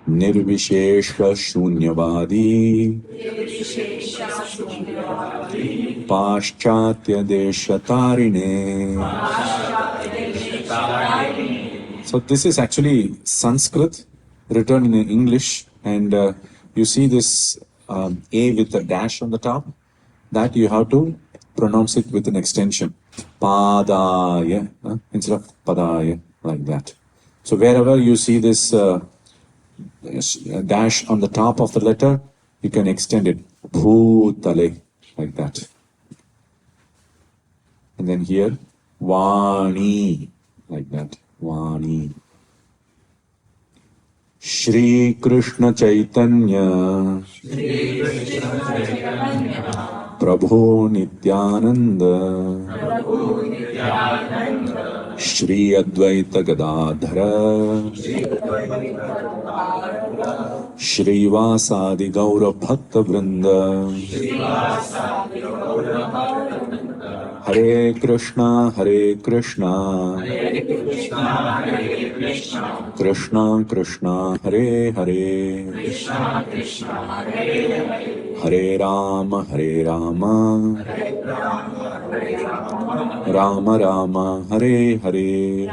Nirvishesha Shunyavadi Paschatya Deshatarine. So this is actually Sanskrit written in English, and you see this A with a dash on the top, that you have to pronounce it with an extension. Padaya, instead of Padaya, like that. So wherever you see this dash on the top of the letter, you can extend it. Bhutale, like that. And then here, Vani, like that. Vani. Shri Krishna Chaitanya Prabhu Nityananda Shri Advaita Gadadhara Shri Vasadi Gaura Bhakta Vrinda Hare Krishna Krishna Krishna Hare Hare Hare Rama Rama Rama Hare Hare.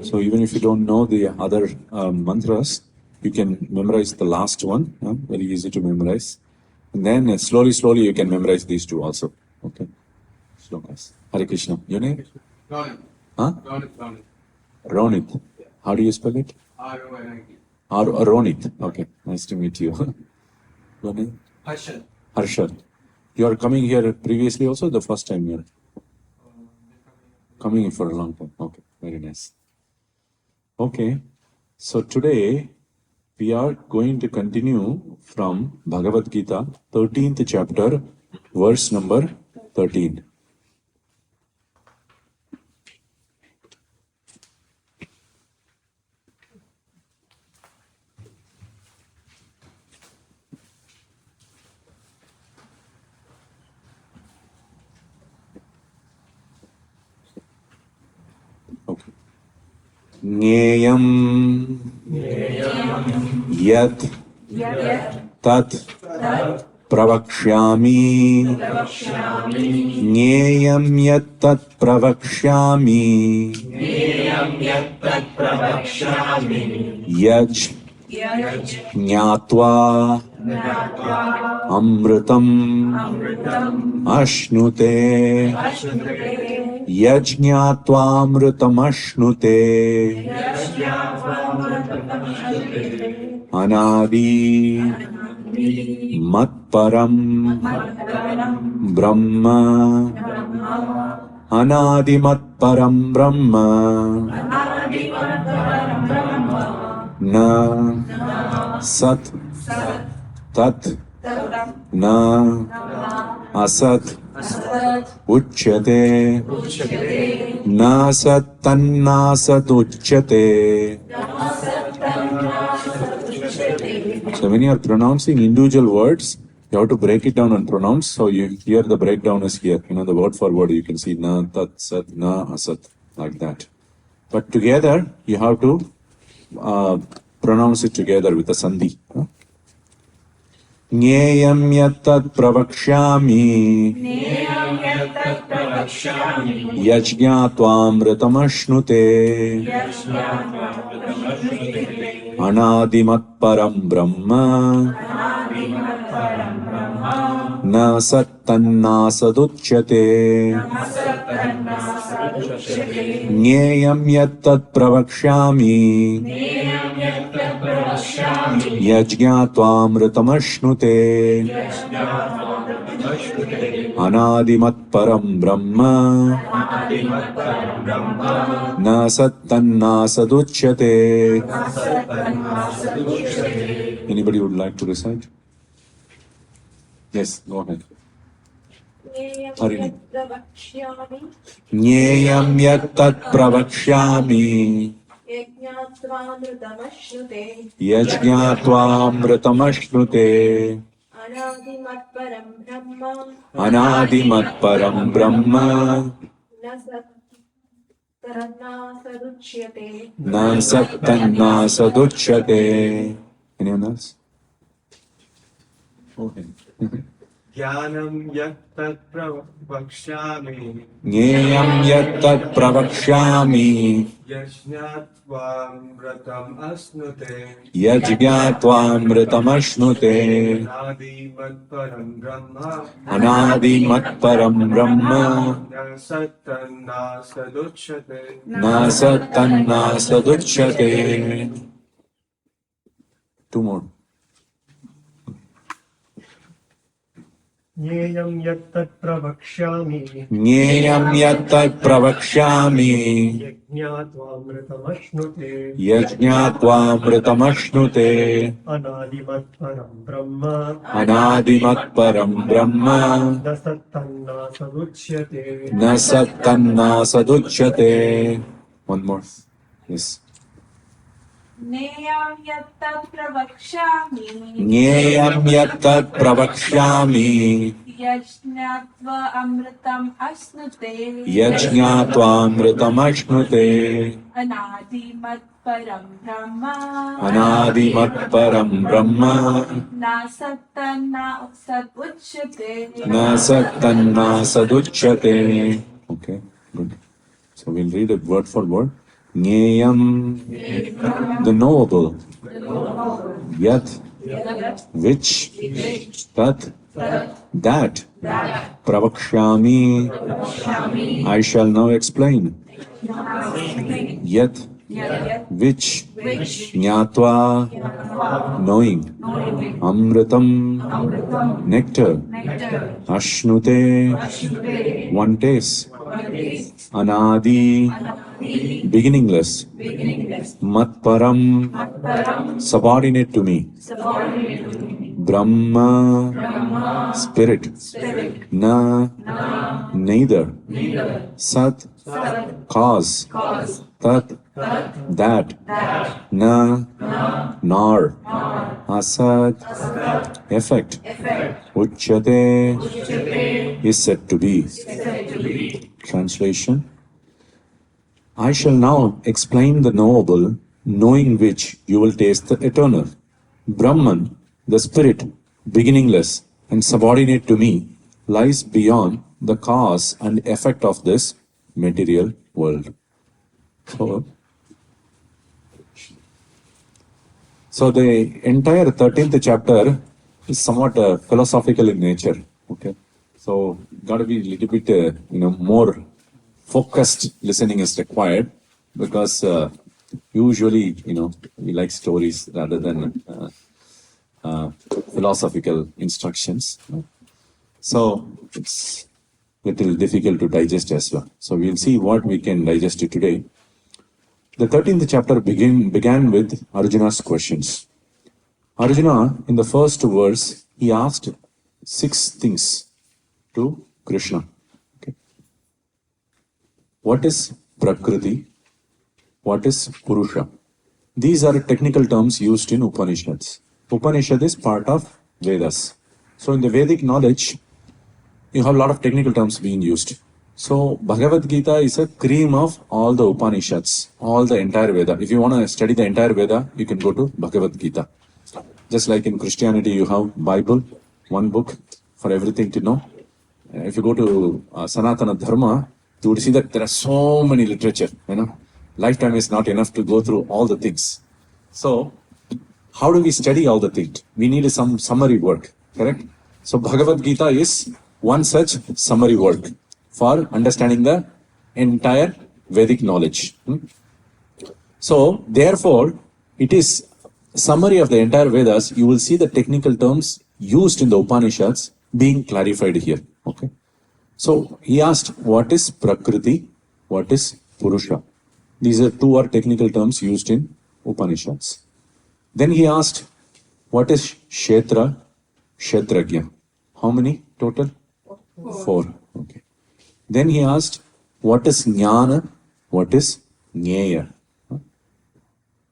So even if you don't know the other mantras, you can memorize the last one. Very easy to memorize. And then slowly you can memorize these two also. Okay. Slokas. Hare Krishna. Your name? Ronit. Huh? Ronit. Ronit. How do you spell it? R-O-N-I-T. Ronit. Okay. Nice to meet you. Your name? Harshad. Harshad. You are coming here previously also, the first time here? Coming for a long time. Okay. Very nice. Okay. So today we are going to continue from Bhagavad Gita, 13th chapter, verse number 13. Okay. Nyeyam Yat Tat Pravakshyami Nyeyam Yat Tat Pravakshyami Yaj Jnatva Amritam Ashnute Yajñātvā amritam ashnute Anadi matparam Brahma Anadi matparam Brahma Na Sat Tat Na Asat Uchyate Nasat Tannasat Uchyate. So when you are pronouncing individual words, you have to break it down and pronounce. So you hear the breakdown is here. The word for word you can see Na Tat Sat Na Asat, like that. But together you have to pronounce it together with a sandhi. Nyeyam yattat pravakshyami Yajñātvāmritamashnuте Anadimat param Brahma Na sattanna saduchyate Nyeyam yattat pravakshyami Yajñātvāmritamashnute Anadimat param Brahma Na sattanna saduchyate. Anybody would like to recite? Yes, go ahead. Harini. Nyeyam yattat pravakshyami Yajñātvāmritamashnute Anadimat param Brahma Na sat tanna saduchyate. Anyone else? Okay. Jnanam yattat pravakshyami. Jneyam yattat pravakshyami. Yajñatvam asnute. Yajñatvam ashnute. Anadimat param brahma. Anadimat param brahma. Nasattanna saduchyate. Nasatanna saduchyate. Two more. Jneyam yattat pravakshyami. Jneyam yattat pravakshyami. Yajñatvam Yajñatvam Anadimat param brahma. Anadimat param brahma. Nasattanna saduchyate. Nasatanna saduchyate. One more. Yes. Neyam yattat pravakshami. Jneyam yattat pravakshyami. Yajnatva amritam asnute. Yajñatvam ashnute. Anadimat param brahma. Anadimat param brahma. Nasattanna saduchyate. Nasatanna saduchyate. Okay, good. So we'll read it word for word. Jneyam, the knowable. Yat, which. Tat, that. Pravakshami, I shall now explain. Yat, which. Jnatva, knowing. Amritam, nectar. Ashnute, one tastes. Anadi, beginningless. Matparam, subordinate to me. Brahma, spirit. Na, neither. Sat, cause. Tat, that. Na, nor. Asat, effect. Uchyate, is said to be. Translation. I shall now explain the knowable, knowing which you will taste the eternal. Brahman, the spirit, beginningless and subordinate to me, lies beyond the cause and effect of this material world. So the entire 13th chapter is somewhat philosophical in nature. Okay, so got to be a little bit more focused listening is required, because usually we like stories rather than philosophical instructions. So it's little difficult to digest as well. So we'll see what we can digest it today. The 13th chapter began with Arjuna's questions. Arjuna, in the first verse, he asked 6 things to Krishna. Okay. What is Prakriti? What is Purusha? These are technical terms used in Upanishads. Upanishad is part of Vedas. So in the Vedic knowledge, you have a lot of technical terms being used. So Bhagavad Gita is a cream of all the Upanishads, all the entire Veda. If you want to study the entire Veda, you can go to Bhagavad Gita. Just like in Christianity, you have Bible, one book for everything to know. If you go to Sanatana Dharma, you would see that there are so many literature. Lifetime is not enough to go through all the things. So how do we study all the things? We need some summary work, correct? So Bhagavad Gita is one such summary work for understanding the entire Vedic knowledge. So therefore, it is summary of the entire Vedas. You will see the technical terms used in the Upanishads being clarified here. Okay. So he asked, what is Prakriti? What is Purusha? These are 2 technical terms used in Upanishads. Then he asked, what is Kshetra? Kshetragya. How many total? 4. Okay. Then he asked, what is Jnana? What is Jnaya?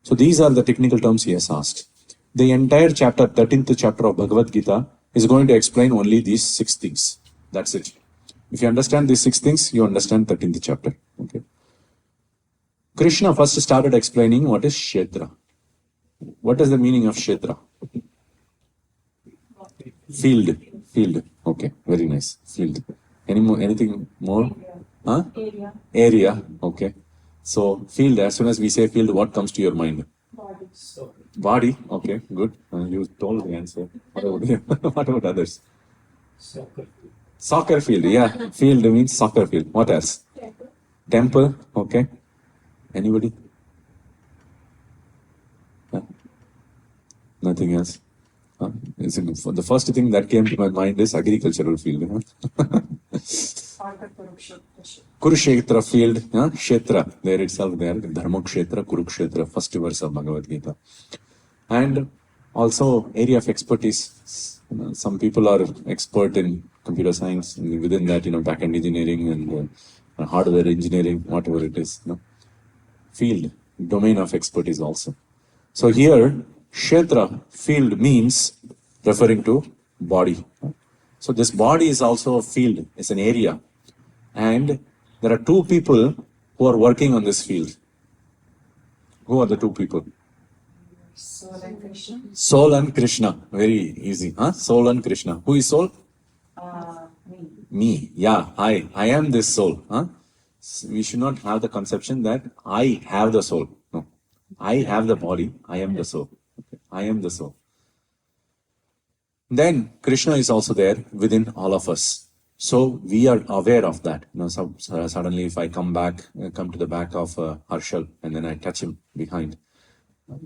So these are the technical terms he has asked. The entire chapter, 13th chapter of Bhagavad Gita, is going to explain only these 6 things. That's it. If you understand these 6 things, you understand 13th chapter. Okay. Krishna first started explaining what is Kshetra. What is the meaning of Kshetra? Field. Field. Okay, very nice. Field. Anything more? Huh? Area. Area. Okay. So field, as soon as we say field, what comes to your mind? Body. Body. Okay, good. You told the answer. What about, what about others? Soccer field. Yeah. Field means soccer field. What else? Temple. Okay. Anybody? Huh? Nothing else. Huh? The first thing that came to my mind is agricultural field. Huh? Kurukshetra field, huh? Kshetra, there itself there, Dharma Kshetra, Kurukshetra, first verse of Bhagavad Gita. And also area of expertise. Some people are expert in computer science, and within that, back-end engineering and hardware engineering, whatever it is. Field, domain of expertise also. So here, Kshetra, field means referring to body. So this body is also a field, it's an area. And there are two people who are working on this field. Who are the two people? Soul and Krishna. Soul and Krishna. Very easy. Huh? Soul and Krishna. Who is soul? Me. Me. Yeah, I am this soul. Huh? We should not have the conception that I have the soul. No. I have the body. I am the soul. Okay. I am the soul. Then Krishna is also there within all of us. So we are aware of that. Suddenly if I come to the back of Harshal and then I touch him behind,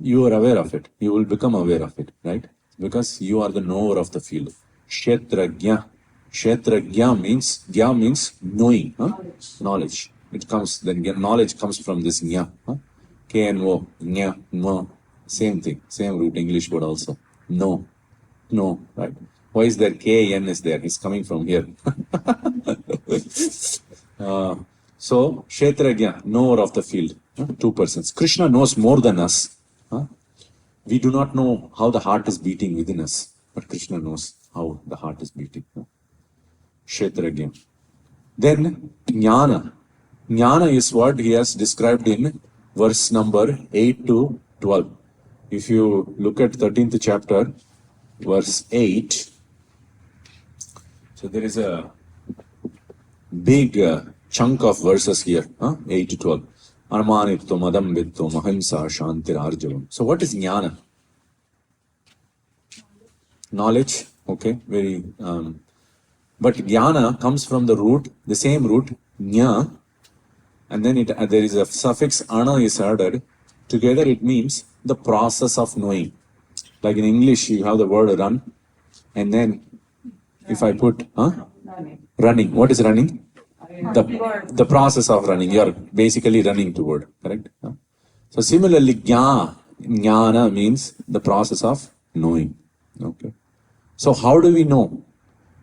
you are aware of it. You will become aware of it, right? Because you are the knower of the field. Kshetragya. Kshetragya means knowing, huh? Knowledge. It comes, then knowledge comes from this nya. Huh? K-N-O, nya, no. Same thing, same root, English word also. No, right? Why is there K-N is there? It's coming from here. So, Kshetragya, knower of the field. Two persons. Krishna knows more than us. We do not know how the heart is beating within us, but Krishna knows how the heart is beating. Kshetragya. Then, Jnana. Jnana is what he has described in verse number 8 to 12. If you look at 13th chapter, verse 8, so there is a big chunk of verses here, 8 to 12. Armanitvam, adambitvam, ahimsa, shantir, arjavam. So what is jnana? Knowledge, okay, very. But jnana comes from the same root, jna, and then there is a suffix ana is added. Together it means the process of knowing. Like in English, you have the word run, and then if I put running, what is running? The process of running. You are basically running toward, correct? So similarly, jnana means the process of knowing. Okay. So how do we know?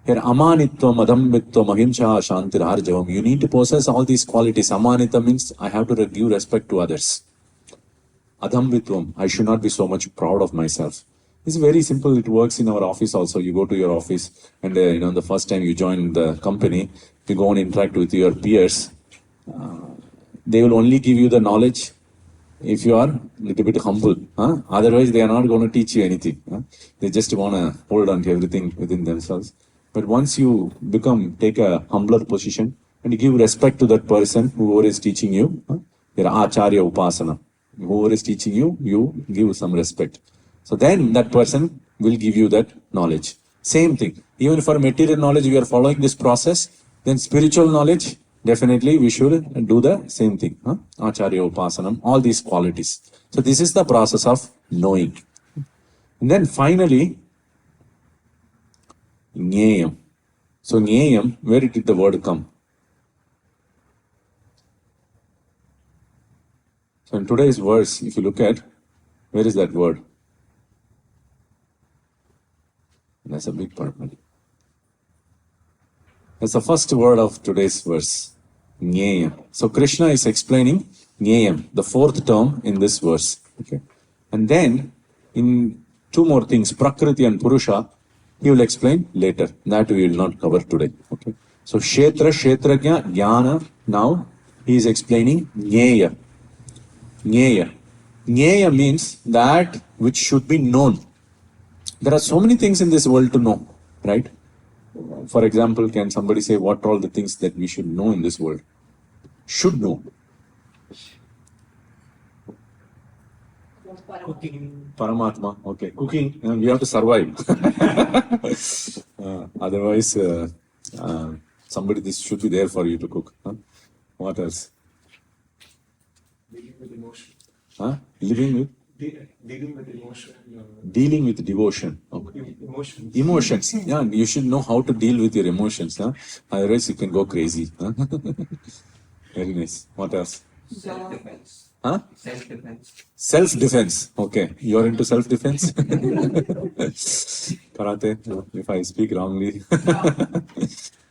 Here, amanitvam, adambitvam, ahimsa, shantir, arjavam. You need to possess all these qualities. Amanita means I have to give respect to others. Adambitvam, I should not be so much proud of myself. It's very simple. It works in our office also. You go to your office and the first time you join the company, you go and interact with your peers. They will only give you the knowledge if you are a little bit humble. Otherwise, they are not going to teach you anything. They just want to hold on to everything within themselves. But once you take a humbler position and you give respect to that person, whoever is teaching you, your acharya upasana, whoever is teaching you, you give some respect. So then that person will give you that knowledge. Same thing. Even for material knowledge, we are following this process. Then spiritual knowledge, definitely we should do the same thing. Acharya upasanam, all these qualities. So this is the process of knowing. And then finally, Jneyam. So Jneyam, where did the word come? So in today's verse, if you look at, where is that word? That's a big part. That's the first word of today's verse. Jneyam. So Krishna is explaining Jneyam, the fourth term in this verse. Okay. And then in two more things, Prakriti and Purusha, he will explain later. That we will not cover today. Okay. So Kshetra, Kshetragya, Jnana. Now he is explaining Jneya. Jnaya. Jnaya means that which should be known. There are so many things in this world to know, right? For example, can somebody say what are all the things that we should know in this world? Should know. Cooking. Paramatma. Okay. Cooking. We have to survive. Otherwise, somebody this should be there for you to cook. Huh? What else? Dealing with emotion. Huh? Living with? Dealing with emotion. Dealing with devotion. Okay. Emotions. Emotions. Yeah, you should know how to deal with your emotions. Huh? Otherwise, you can go crazy. Huh? Very nice. What else? Self-defense. Huh? Self-defense. Self-defense. Okay. You're into self-defense? Karate, if I speak wrongly.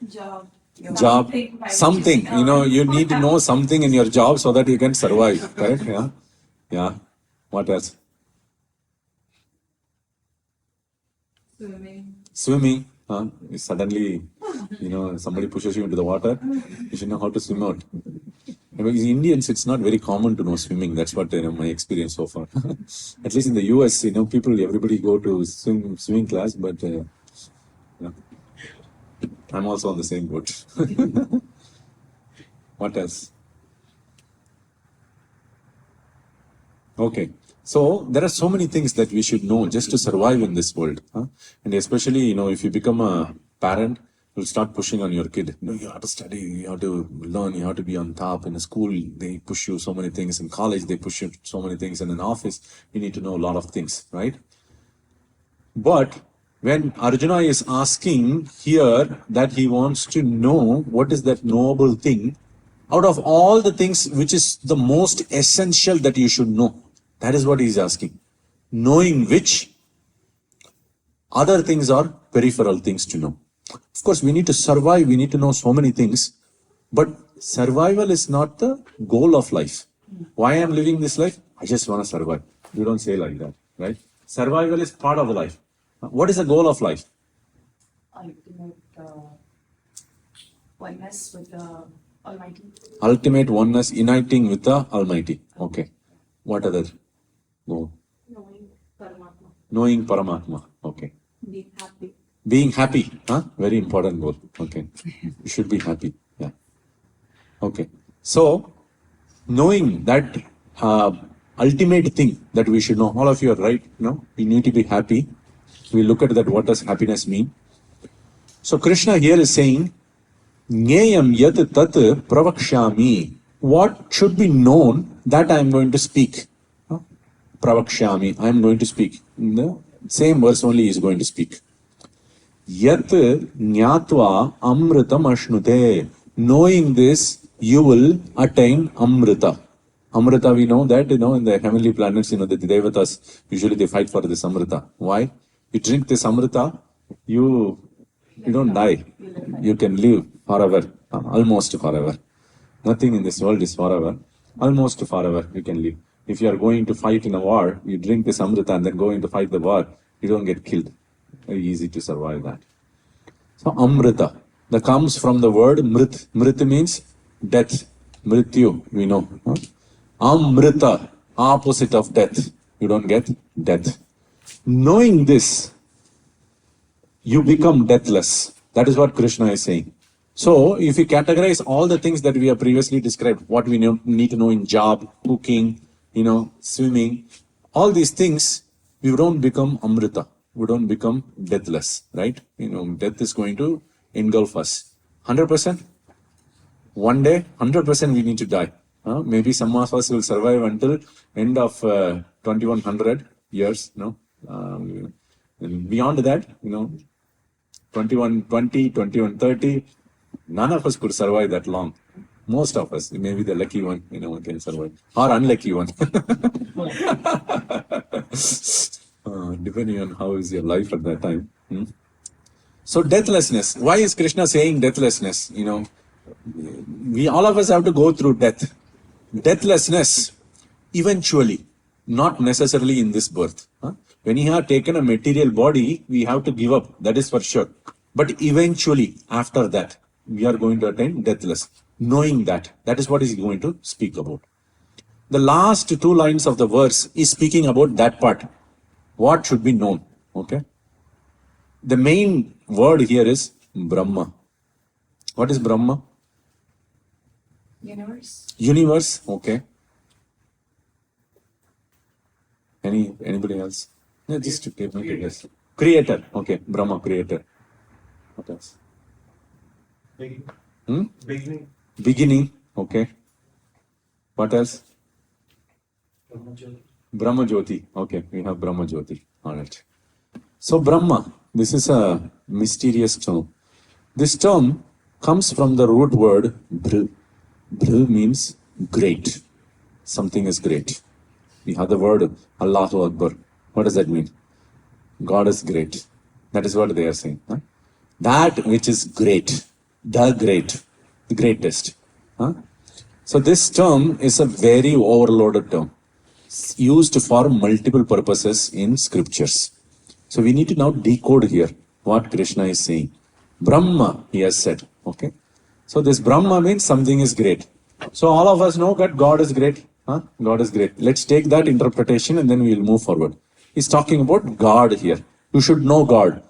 Job. Job. Something. You know, you need to know something in your job so that you can survive. Correct? Yeah. Yeah. What else? Swimming. Swimming. Huh? Suddenly, you know, somebody pushes you into the water. You should know how to swim out. Because Indians, it's not very common to know swimming. That's what my experience so far. At least in the US, you know, everybody go to swimming class, but you know, I'm also on the same boat. What else? Okay. So there are so many things that we should know just to survive in this world. Huh? And especially, you know, if you become a parent, you'll start pushing on your kid. No, you have to study, you have to learn, you have to be on top. In a school, they push you so many things. In college, they push you so many things. And in office, you need to know a lot of things, right? But when Arjuna is asking here that he wants to know what is that knowable thing, out of all the things, which is the most essential that you should know? That is what he is asking. Knowing which other things are peripheral things to know. Of course, we need to survive, we need to know so many things, but survival is not the goal of life. Why I'm living this life? I just want to survive. You don't say like that, right? Survival is part of the life. What is the goal of life? Ultimate oneness with the Almighty. Ultimate oneness, uniting with the Almighty. Okay. What other goal? Knowing Paramatma. Knowing Paramatma. Okay. Being happy. Being happy. Huh? Very important goal. Okay. You should be happy. Yeah. Okay. So, knowing that ultimate thing that we should know, all of you are right. No, we need to be happy. We look at that. What does happiness mean? So, Krishna here is saying, Jnayam yat tat pravakshami. What should be known that I am going to speak? Pravakshami. I am going to speak. In the same verse only he is going to speak. Yat jnatva amritam ashnute. Knowing this, you will attain amrita. Amrita, we know that, you know, in the heavenly planets, you know, the devatas, usually they fight for this amrita. Why? You drink this amrita, you don't die. You can live forever, almost forever. Nothing in this world is forever. Almost forever you can live. If you are going to fight in a war, you drink this amrita and then going to fight the war, you don't get killed. Very easy to survive that. So amrita, that comes from the word mrit. Mrit means death. Mrityu, we know. Huh? Amrita, opposite of death. You don't get death. Knowing this, you become deathless. That is what Krishna is saying. So, if we categorize all the things that we have previously described, what we need to know in job, cooking, you know, swimming, all these things, we don't become amrita. We don't become deathless, right? You know, death is going to engulf us. 100%? One day, 100% we need to die. Maybe some of us will survive until end of 2100 years, no? And beyond that, you know, 2120, 2130, none of us could survive that long. Most of us, maybe the lucky one, you know, can survive, or unlucky one. Depending on how is your life at that time. So deathlessness. Why is Krishna saying deathlessness? You know, we all of us have to go through death. Deathlessness, eventually, not necessarily in this birth. When you have taken a material body, we have to give up. That is for sure. But eventually, after that, we are going to attain deathless. Knowing that, that is what he is going to speak about. the last two lines of the verse is speaking about that part. What should be known? Okay. The main word here is Brahma. What is Brahma? Universe. Universe. Okay. Anybody else? Yeah, just to make it guess. Creator. Okay. Brahma, creator. What else? Beginning. Beginning. Beginning. Okay. What else? Brahmajyoti. Brahma Jyoti. Okay, we have Brahma Jyoti. All right. So Brahma, this is a mysterious term. This term comes from the root word bhr. Bhr means great. Something is great. We have the word Allahu Akbar. What does that mean? God is great. That is what they are saying. Huh? That which is great. The great. The greatest. Huh? So this term is a very overloaded term. Used for multiple purposes in scriptures. So we need to now decode here what Krishna is saying. Brahma, he has said. Okay. So this Brahma means something is great. So all of us know that God is great. Huh? God is great. Let's take that interpretation and then we will move forward. He's talking about God here. You should know God.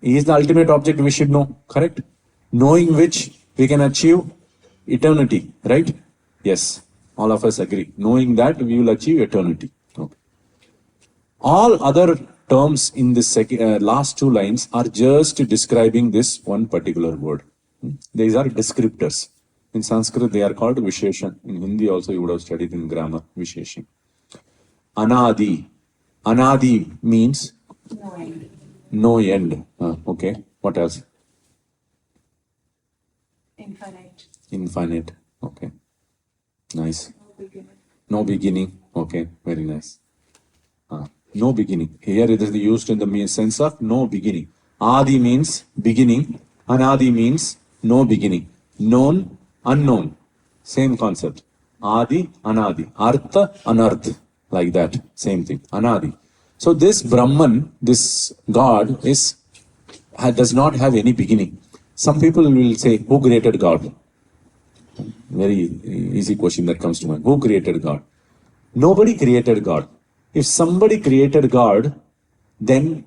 He is the ultimate object we should know. Correct? Knowing which we can achieve eternity. Right? Yes. All of us agree. Knowing that we will achieve eternity. Okay. All other terms in this last two lines are just describing this one particular word. These are descriptors. In Sanskrit, they are called Visheshan. In Hindi also, you would have studied in grammar, Visheshan. Anadi. Anadi means No end. no end. Okay. What else? Infinite. Infinite. Okay. Nice. No beginning. No beginning. Okay. Very nice. No beginning. Here it is used in the sense of no beginning. Adi means beginning. Anadi means no beginning. Known, unknown. Same concept. Adi, Anadi. Artha, Anartha. Like that. Same thing. Anadi. So this Brahman, this God, does not have any beginning. Some people will say, who created God? Very easy question that comes to mind. Who created God? Nobody created God. If somebody created God, then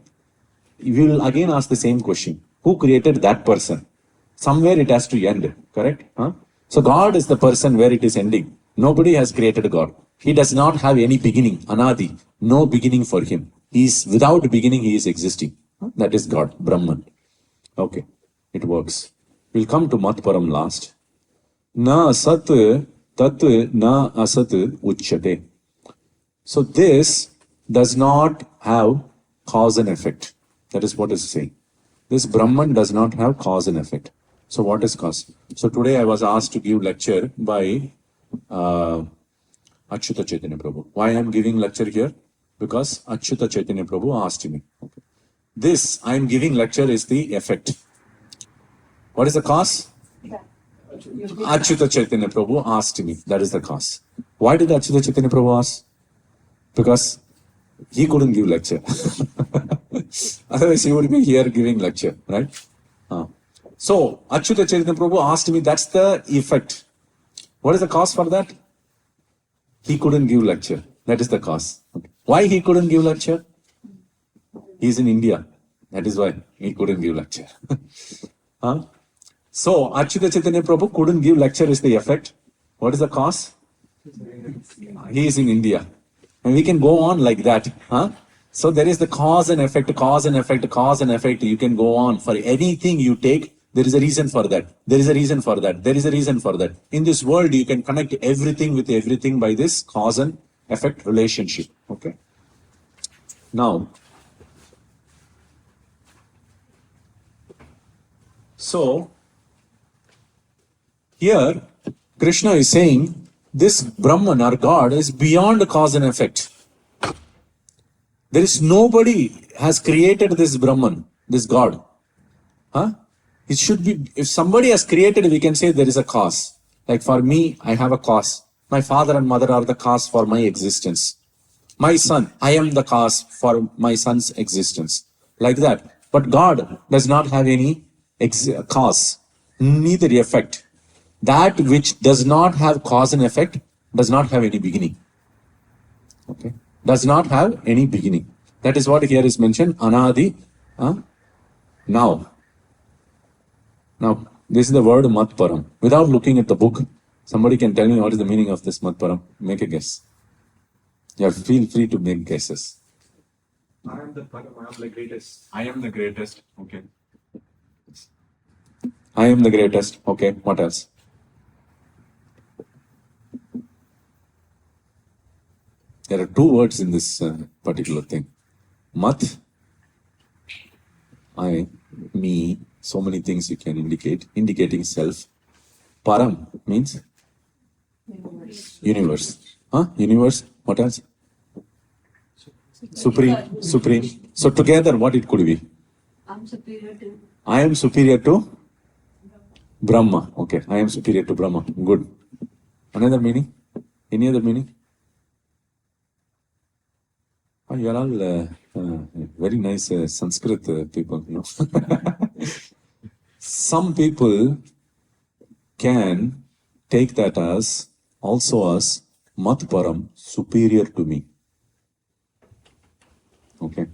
we will again ask the same question. Who created that person? Somewhere it has to end, correct? Huh? So God is the person where it is ending. Nobody has created God. He does not have any beginning, Anadi. No beginning for him. He is without beginning, he is existing. That is God, Brahman. Okay, it works. We'll come to Matparam last. Na asat tat na asat uchyate. So this does not have cause and effect. That is what it's saying. This Brahman does not have cause and effect. So what is cause? So today I was asked to give lecture by Achyuta Chaitanya Prabhu. Why I am giving lecture here? Because Achyuta Chaitanya Prabhu asked me. Okay. This I am giving lecture is the effect. What is the cause? Yeah. Achyuta Chaitanya Prabhu asked me. That is the cause. Why did Achyuta Chaitanya Prabhu ask? Because he couldn't give lecture. Otherwise he would be here giving lecture, right? So Achyuta Chaitanya Prabhu asked me, that's the effect. What is the cause for that? He couldn't give lecture. That is the cause. Okay. Why he couldn't give lecture? He is in India. That is why he couldn't give lecture. So Achyuta Chaitanya Prabhu couldn't give lecture is the effect. What is the cause? He is in India. And we can go on like that. So there is the cause and effect, cause and effect, cause and effect. You can go on. For anything you take, there is a reason for that. There is a reason for that. There is a reason for that. In this world, you can connect everything with everything by this cause and effect relationship. Okay. Now, so here Krishna is saying this Brahman or God is beyond cause and effect. There is nobody has created this Brahman, this God. It should be, if somebody has created, we can say there is a cause. Like for me, I have a cause. My father and mother are the cause for my existence. My son, I am the cause for my son's existence. Like that. But God does not have any cause, neither effect. That which does not have cause and effect, does not have any beginning. Okay, does not have any beginning. That is what here is mentioned. Anadi. Now, this is the word Matparam. Without looking at the book, somebody can tell me what is the meaning of this Matparam. Make a guess. You feel free to make guesses. I am the Param, I am the greatest. I am the greatest. Okay. I am the greatest. Okay. What else? There are two words in this particular thing. Mat, I, me, so many things you can indicate, indicating self. Param means universe. Universe. What else? Supreme. So together, what it could be? I am superior to Brahma. Okay, I am superior to Brahma. Good. Another meaning? Any other meaning? You are all very nice Sanskrit people, you know. Some people can take that as also as Matparam, superior to me. Okay.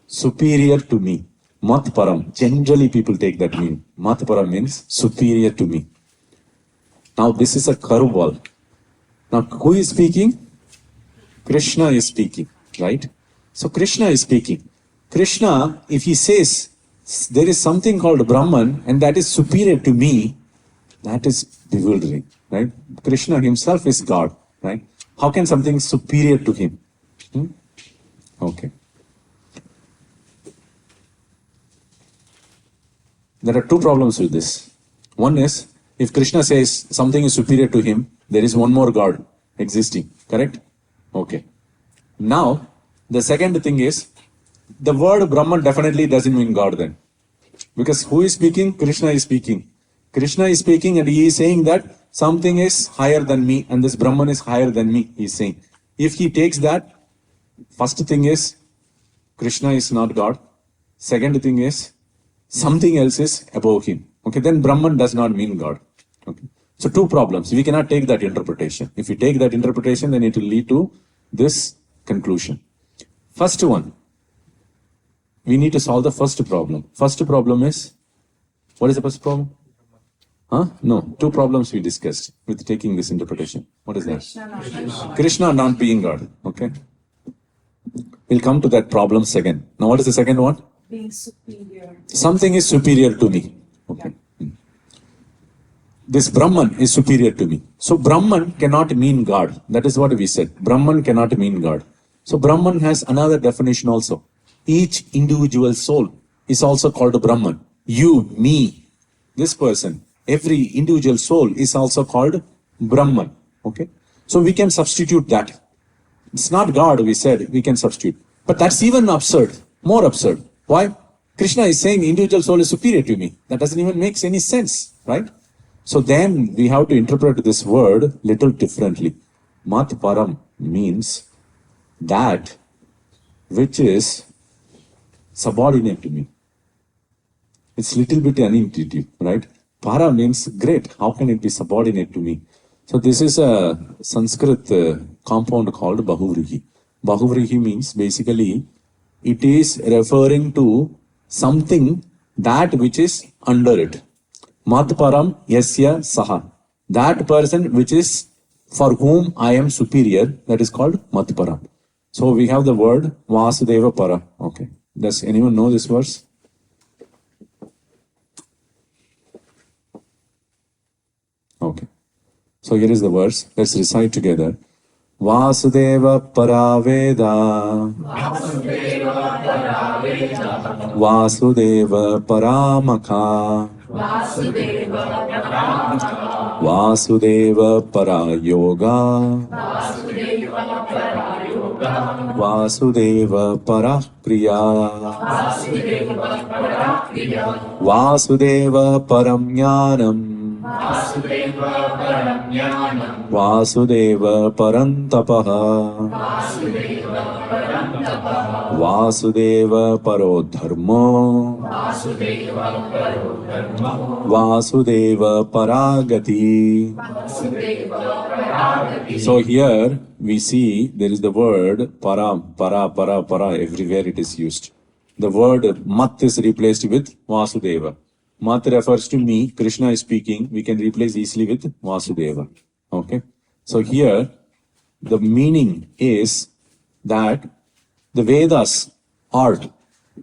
Superior to me. Matparam. Generally people take that meaning. Matparam means superior to me. Now this is a curveball. Now who is speaking? Krishna is speaking, right? So Krishna is speaking. Krishna, if he says there is something called Brahman and that is superior to me, that is bewildering, right? Krishna himself is God, right? How can something superior to him? Okay. There are two problems with this. One is, if Krishna says something is superior to him, there is one more God existing, correct? Okay. Now, the second thing is, the word Brahman definitely doesn't mean God then. Because who is speaking? Krishna is speaking. Krishna is speaking and he is saying that something is higher than me and this Brahman is higher than me, he is saying. If he takes that, first thing is, Krishna is not God. Second thing is, something else is above him. Okay, then Brahman does not mean God. Okay. So two problems. We cannot take that interpretation. If we take that interpretation, then it will lead to this conclusion. First one, we need to solve the first problem. First problem is, what is the first problem? No, two problems we discussed with taking this interpretation. What is that? Krishna not being God. Okay. We'll come to that problem second. Now what is the second one? Being superior. Something is superior to me. Okay. This Brahman is superior to me. So Brahman cannot mean God. That is what we said. Brahman cannot mean God. So Brahman has another definition also. Each individual soul is also called Brahman. You, me, this person, every individual soul is also called Brahman. Okay. So we can substitute that. It's not God, we said, we can substitute. But that's even absurd, more absurd. Why? Krishna is saying individual soul is superior to me. That doesn't even make any sense, right? So then we have to interpret this word little differently. Mat Param means that which is subordinate to me. It's little bit unintuitive, right? Para means great. How can it be subordinate to me? So this is a Sanskrit compound called Bahuvrihi. Bahuvrihi means basically it is referring to something that which is under it. Matparam yasya saha. That person which is for whom I am superior, that is called Matparam. So we have the word Vasudeva Para. Okay. Does anyone know this verse? Okay. So here is the verse. Let's recite together. Vasudeva Paraveda. Vasudeva Paramaka. Vasudeva Parayoga. Vasudeva Parapriya. Vasudeva Paramjnanam. Vasudeva Parantapaha. Vasudeva Paro Dharmo. Vasudeva Paragati. So here we see there is the word para, everywhere it is used. The word mat is replaced with Vasudeva. Mat refers to me, Krishna is speaking, we can replace easily with Vasudeva. Okay. So here the meaning is that the Vedas, art,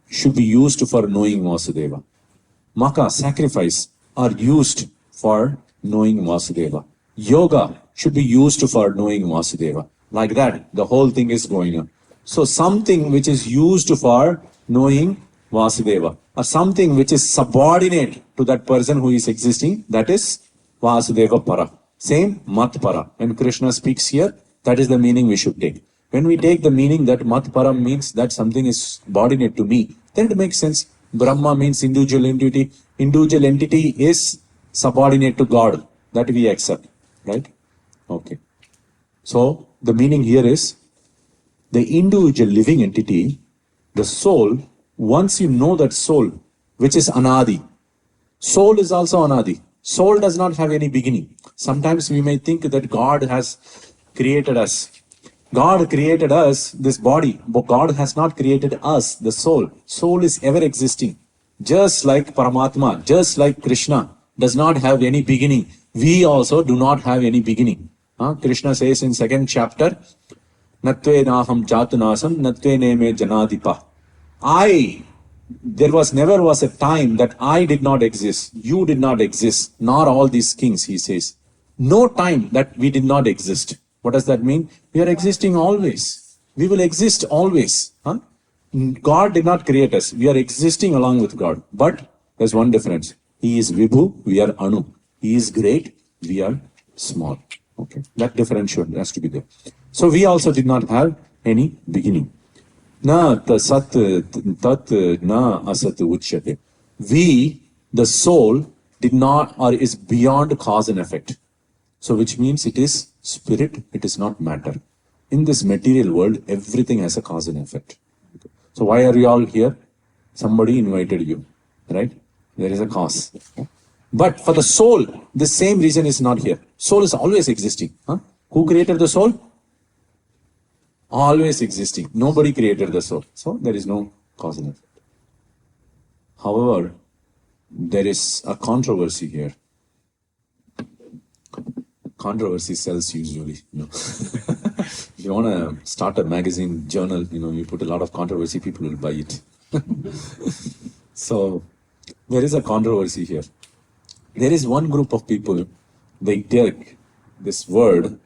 should be used for knowing Vasudeva. Maka, sacrifice, are used for knowing Vasudeva. Yoga should be used for knowing Vasudeva. Like that, the whole thing is going on. So something which is used for knowing Vasudeva, or something which is subordinate to that person who is existing, that is Vasudeva Para. Same Mat Para. When Krishna speaks here, that is the meaning we should take. When we take the meaning that Mat Para means that something is subordinate to me, then it makes sense. Brahma means individual entity. Individual entity is subordinate to God. That we accept. Right? Okay. So, the meaning here is the individual living entity, the soul, once you know that soul, which is Anadi, soul is also Anadi. Soul does not have any beginning. Sometimes we may think that God has created us. God created us, this body, but God has not created us, the soul. Soul is ever existing. Just like Paramatma, just like Krishna does not have any beginning, we also do not have any beginning. Krishna says in second chapter, Natve naham jatunasam, natve neme janadipa. There never was a time that I did not exist, you did not exist, nor all these kings, he says. No time that we did not exist. What does that mean? We are existing always. We will exist always. God did not create us. We are existing along with God. But there's one difference. He is Vibhu, we are Anu. He is great, we are small. Okay, that difference has to be there. So we also did not have any beginning. Na sat tat na asat uchyate. We, the soul, did not or is beyond cause and effect. So which means it is spirit, it is not matter. In this material world, everything has a cause and effect. So why are you all here? Somebody invited you, right? There is a cause. But for the soul, the same reason is not here. Soul is always existing. Who created the soul? Always existing. Nobody created the soul. So there is no cause and effect. However, there is a controversy here. Controversy sells usually. If you want to start a magazine, journal, you put a lot of controversy, people will buy it. So there is a controversy here. There is one group of people, they take this word,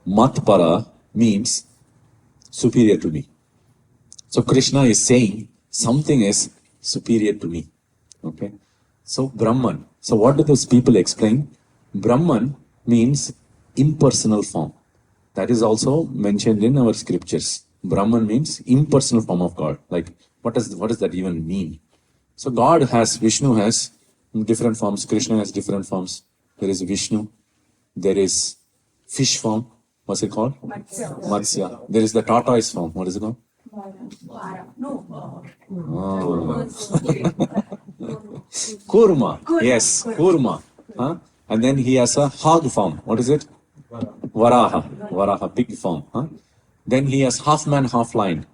Matpara, means superior to me. So Krishna is saying something is superior to me. Okay. So Brahman. So what do those people explain? Brahman means impersonal form. That is also mentioned in our scriptures. Brahman means impersonal form of God. Like, what does that even mean? So God has, Vishnu has different forms. Krishna has different forms. There is Vishnu. There is fish form. What's it called? Matsya. There is the tortoise form. What is it called? Kurma. Yes, Kurma. And then he has a hog form. What is it? Varaha, big form. Then he has half man, half lion.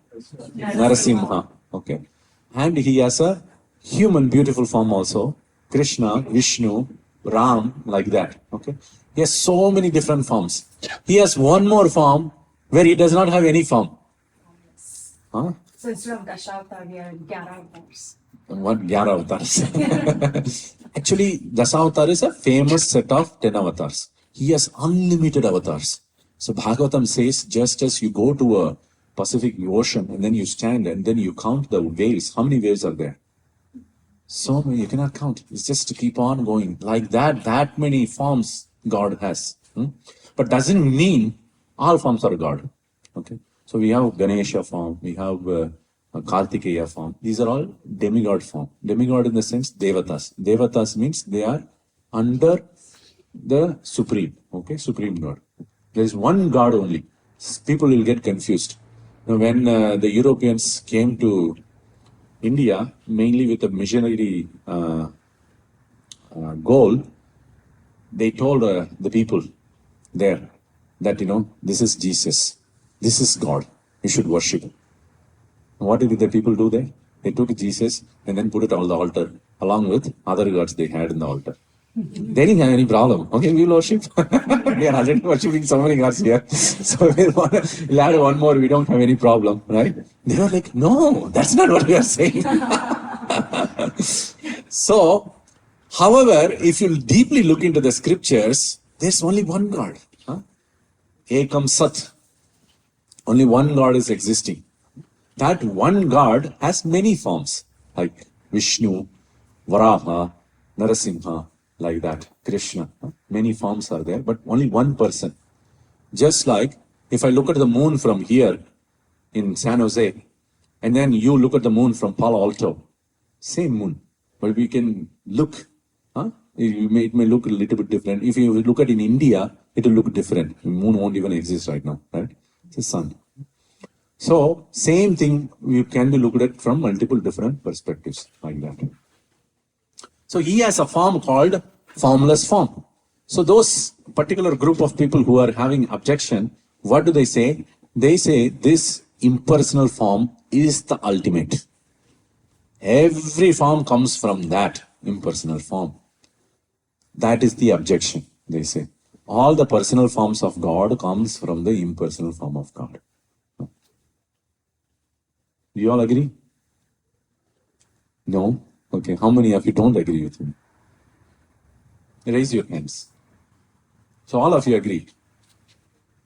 Narasimha. Okay. And he has a human beautiful form also. Krishna, Vishnu, Ram, like that. Okay. He has so many different forms. He has one more form where he does not have any form. So instead of Dashavtar, we are Gyara avatars. What Gyara avatars? Actually, Dasavatar is a famous set of 10 avatars. He has unlimited avatars. So Bhagavatam says, just as you go to a Pacific Ocean and then you stand and then you count the waves, how many waves are there? So many, you cannot count. It's just to keep on going. Like that many forms God has. But doesn't mean all forms are God. Okay. So we have Ganesha form, we have Kartikeya form. These are all demigod form. Demigod in the sense Devatas. Devatas means they are under the Supreme, okay, Supreme God. There is one God only. People will get confused. Now, when the Europeans came to India, mainly with a missionary goal, they told the people there that, this is Jesus, this is God, you should worship. What did the people do there? They took Jesus and then put it on the altar along with other gods they had in the altar. They didn't have any problem. Okay, we'll worship. We are already worshiping so many gods here. So we'll add one more, we don't have any problem, right? They were like, no, that's not what we are saying. So, however, if you deeply look into the scriptures, there's only one God. Ekam Sat. Only one God is existing. That one God has many forms, like Vishnu, Varaha, Narasimha, like that, Krishna. Many forms are there, but only one person. Just like if I look at the moon from here in San Jose, and then you look at the moon from Palo Alto, same moon, but we can look. It may look a little bit different. If you look at in India, it will look different. The moon won't even exist right now, right? It's the sun. So, same thing you can be looked at from multiple different perspectives, like that. So, he has a form called formless form. So, those particular group of people who are having objection, what do they say? They say this impersonal form is the ultimate. Every form comes from that impersonal form. That is the objection, they say. All the personal forms of God comes from the impersonal form of God. Do you all agree? No? Okay. How many of you don't agree with me? Raise your hands. So all of you agree?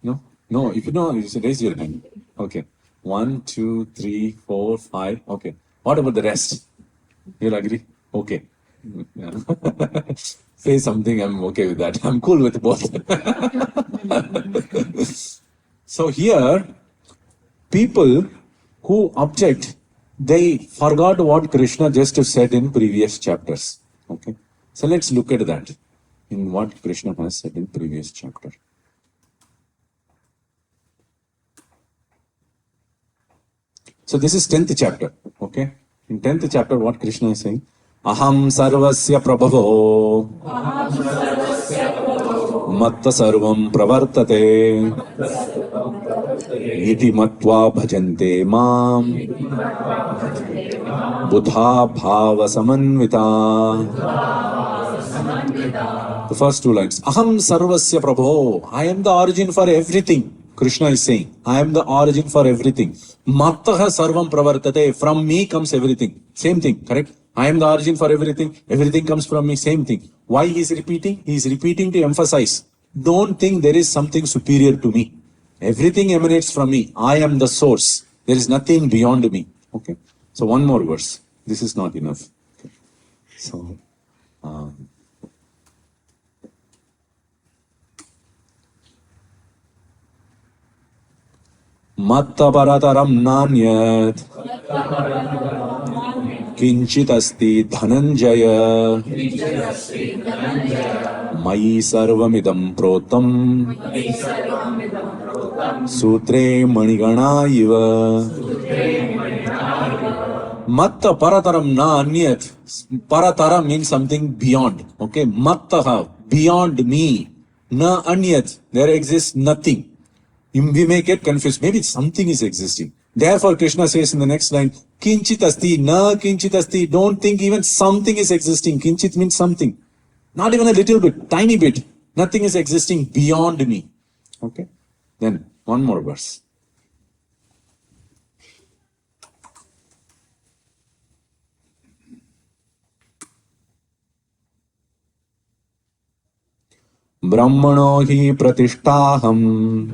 No? No. If you don't, you should raise your hand. Okay. 1, 2, 3, 4, 5. Okay. What about the rest? You'll agree? Okay. Yeah. Say something, I'm okay with that. I'm cool with both. So here, people who object, they forgot what Krishna just said in previous chapters. Okay. So let's look at that in what Krishna has said in previous chapter. So this is 10th chapter. Okay. In 10th chapter, what Krishna is saying? Aham sarvasya prabhavo matta sarvam pravartate iti matva bhajante mam buddha bhava samanvita. The first two lines. Aham sarvasya prabho. I am the origin for everything. Krishna is saying, I am the origin for everything. Mattaha sarvam pravartate. From me comes everything. Same thing, correct? I am the origin for everything. Everything comes from me. Same thing. Why he is repeating? He is repeating to emphasize. Don't think there is something superior to me. Everything emanates from me. I am the source. There is nothing beyond me. Okay. So one more verse. This is not enough. Okay. So, matta parataram nanyat kinchit asti dhananjaya mayi sarvamidam protam sutre manigana iva. Matta parataram na anyat. Paratara means something beyond. Okay. Mattaha, beyond me. Na anyat, there exists nothing. We may get confused. Maybe something is existing. Therefore, Krishna says in the next line, Kinchit asti, na kinchit asti. Don't think even something is existing. Kinchit means something. Not even a little bit, tiny bit. Nothing is existing beyond me. Okay. Then, one more verse. Brahmano hi pratishthaham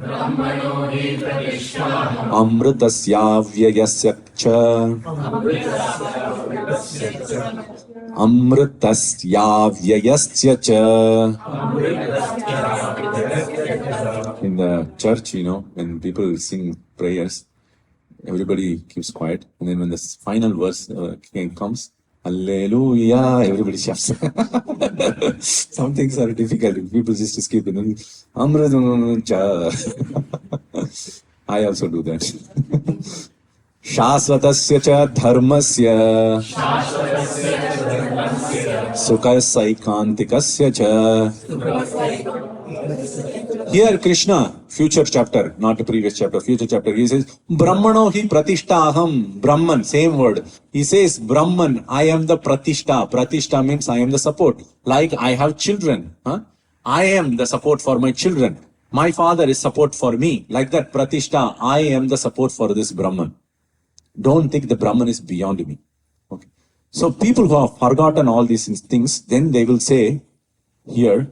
amritasya vyayasya cha amritasya vyayasya cha. In the church, when people sing prayers, everybody keeps quiet, and then when the final verse comes, Hallelujah. Everybody shouts. Some things are difficult. People just skip it. Amraduncha. I also do that. Shasvatasya cha dharmasya sukha saikantikasya cha. Here Krishna, future chapter, not the previous chapter, future chapter, he says, Brahmano hi pratishtaham. Brahman, same word. He says, Brahman, I am the pratishta. Pratishta means I am the support. Like I have children. Huh? I am the support for my children. My father is support for me. Like that pratishta, I am the support for this Brahman. Don't think the Brahman is beyond me. Okay. So people who have forgotten all these things, then they will say, here,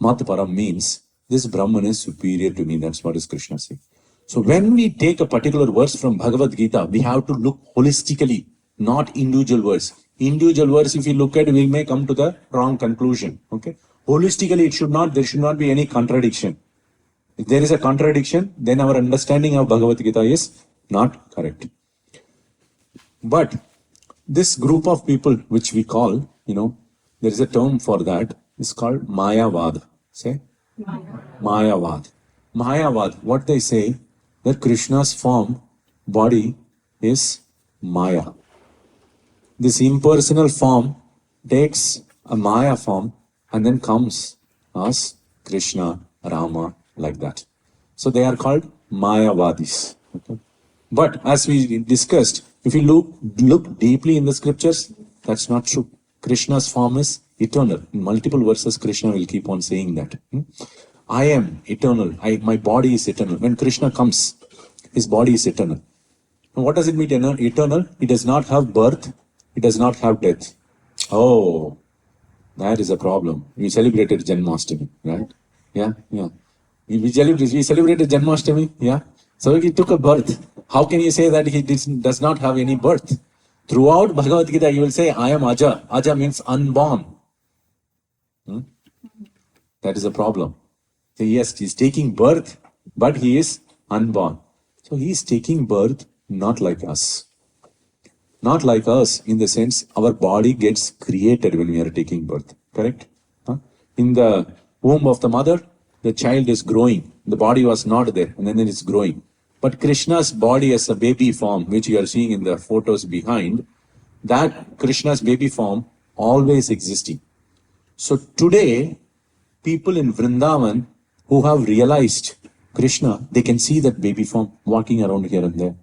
Matparam means this Brahman is superior to me. That's what is Krishna saying. So when we take a particular verse from Bhagavad Gita, we have to look holistically, not individual verse. Individual verse, if you look at, we may come to the wrong conclusion. Okay. Holistically, there should not be any contradiction. If there is a contradiction, then our understanding of Bhagavad Gita is not correct. But this group of people, which we call, there is a term for that. It's called Mayavad. Say? Mayavad. Mayavad. What they say, that Krishna's form, body, is Maya. This impersonal form takes a Maya form and then comes as Krishna, Rama, like that. So they are called Mayavadis. Okay? But as we discussed, if you look deeply in the scriptures, that's not true. Krishna's form is eternal. In multiple verses, Krishna will keep on saying that. I am eternal. My body is eternal. When Krishna comes, his body is eternal. And what does it mean eternal? It does not have birth. It does not have death. Oh, that is a problem. We celebrated Janmashtami, right? Yeah. We celebrated Janmashtami, yeah. So he took a birth. How can you say that he does not have any birth? Throughout Bhagavad Gita, you will say, I am Aja. Aja means unborn. That is a problem. So yes, he is taking birth, but he is unborn. So he is taking birth not like us. Not like us in the sense our body gets created when we are taking birth. Correct? In the womb of the mother, the child is growing. The body was not there, and then it is growing. But Krishna's body as a baby form, which you are seeing in the photos behind, that Krishna's baby form always existing. So today, people in Vrindavan who have realized Krishna, they can see that baby form walking around here and there.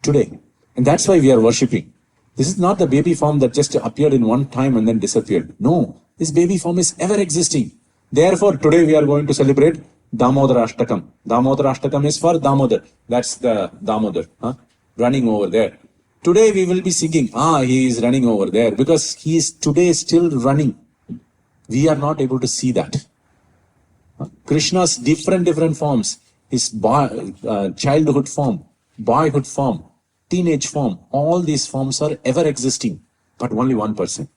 Today. And that's why we are worshipping. This is not the baby form that just appeared in one time and then disappeared. No, this baby form is ever existing. Therefore, today we are going to celebrate Damodara Ashtakam. Damodara Ashtakam is for Damodar. That's the Damodar, running over there. Today we will be singing, he is running over there because he is today still running. We are not able to see that. Krishna's different forms, his childhood form, boyhood form, teenage form, all these forms are ever existing, but only one person.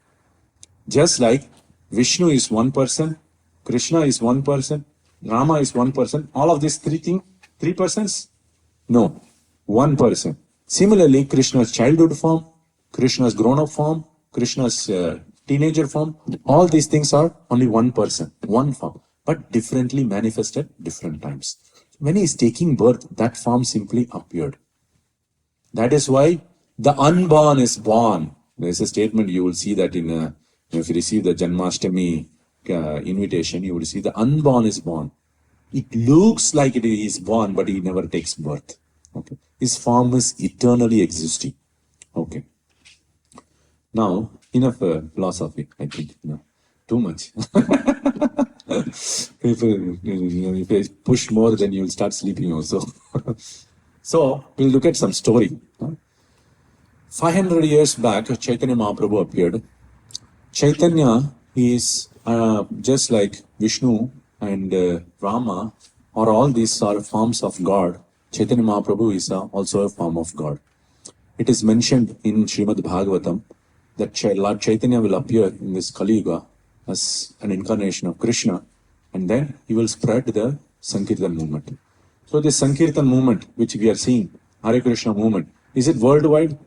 Just like Vishnu is one person, Krishna is one person, Rama is one person, all of these three persons? No, one person. Similarly, Krishna's childhood form, Krishna's grown-up form, Krishna's teenager form, all these things are only one person, one form, but differently manifested different times. When he is taking birth, that form simply appeared. That is why the unborn is born. There is a statement, you will see that if you receive the Janmashtami invitation, you will see the unborn is born. It looks like it is born, but he never takes birth. Okay. His form is eternally existing. Okay. Now, enough philosophy, I think. No, too much. If you push more, then you will start sleeping also. So, we'll look at some story. 500 years back, Chaitanya Mahaprabhu appeared. Chaitanya is just like Vishnu and Rama, or all these are forms of God. Chaitanya Mahaprabhu is also a form of God. It is mentioned in Srimad Bhagavatam that Lord Chaitanya will appear in this Kali Yuga as an incarnation of Krishna, and then he will spread the Sankirtan movement. So this Sankirtan movement, which we are seeing, Hare Krishna movement, is it worldwide?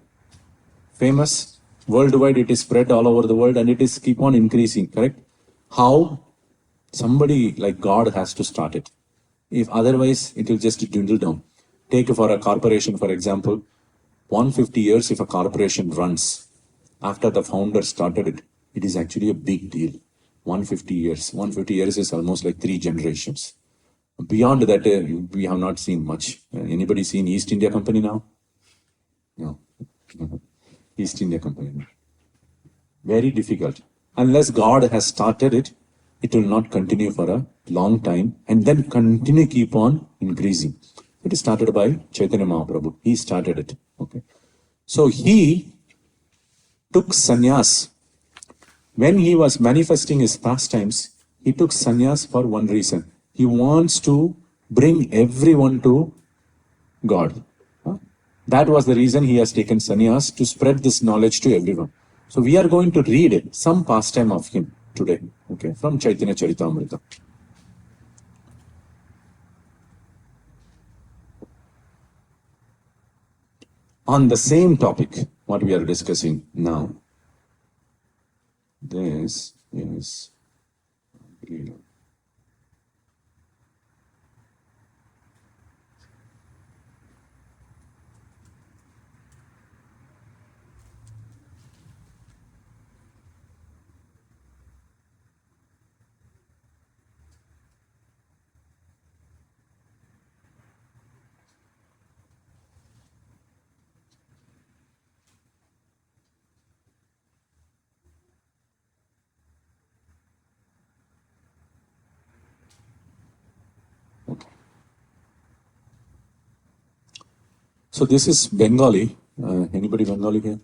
Famous? Worldwide, it is spread all over the world and it is keep on increasing, correct? How? Somebody like God has to start it. If otherwise, it will just dwindle down. Take for a corporation, for example, 150 years if a corporation runs, after the founder started it, it is actually a big deal. 150 years. 150 years is almost like 3 generations. Beyond that, we have not seen much. Anybody seen East India Company now? No. East India Company. Very difficult. Unless God has started it, it will not continue for a long time and then continue keep on increasing. It is started by Chaitanya Mahaprabhu. He started it. Okay. So he took sannyas. When he was manifesting his pastimes, he took sannyas for one reason. He wants to bring everyone to God. That was the reason he has taken sannyas, to spread this knowledge to everyone. So we are going to read some pastime of him today, okay, from Chaitanya Charitamrita. On the same topic, what we are discussing now. This is okay. So this is Bengali. Anybody Bengali here?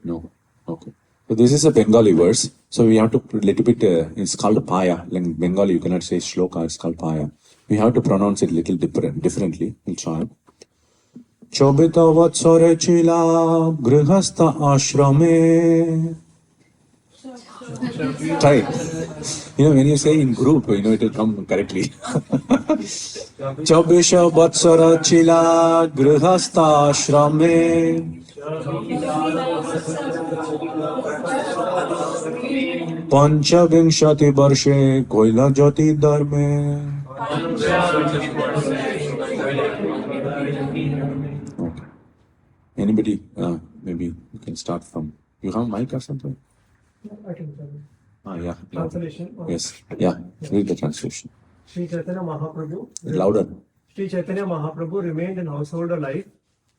No. Okay. So this is a Bengali verse. So we have to little bit. It's called paya. Like Bengali, you cannot say shloka. It's called paya. We have to pronounce it little differently. We'll try. Chobita vatsare chila grihastha ashrame. Try. When you say in group, it will come correctly. Chabisha vatsara chila grihastha ashrame. Panchavinshati varshe koila jyoti dharme. Okay. Anybody? Maybe you can start from. You have mic or something? I can tell you. Yeah. Translation. Yes. Yeah. Read the translation. Sri Chaitanya Mahaprabhu. Louder. Sri Chaitanya Mahaprabhu remained in householder life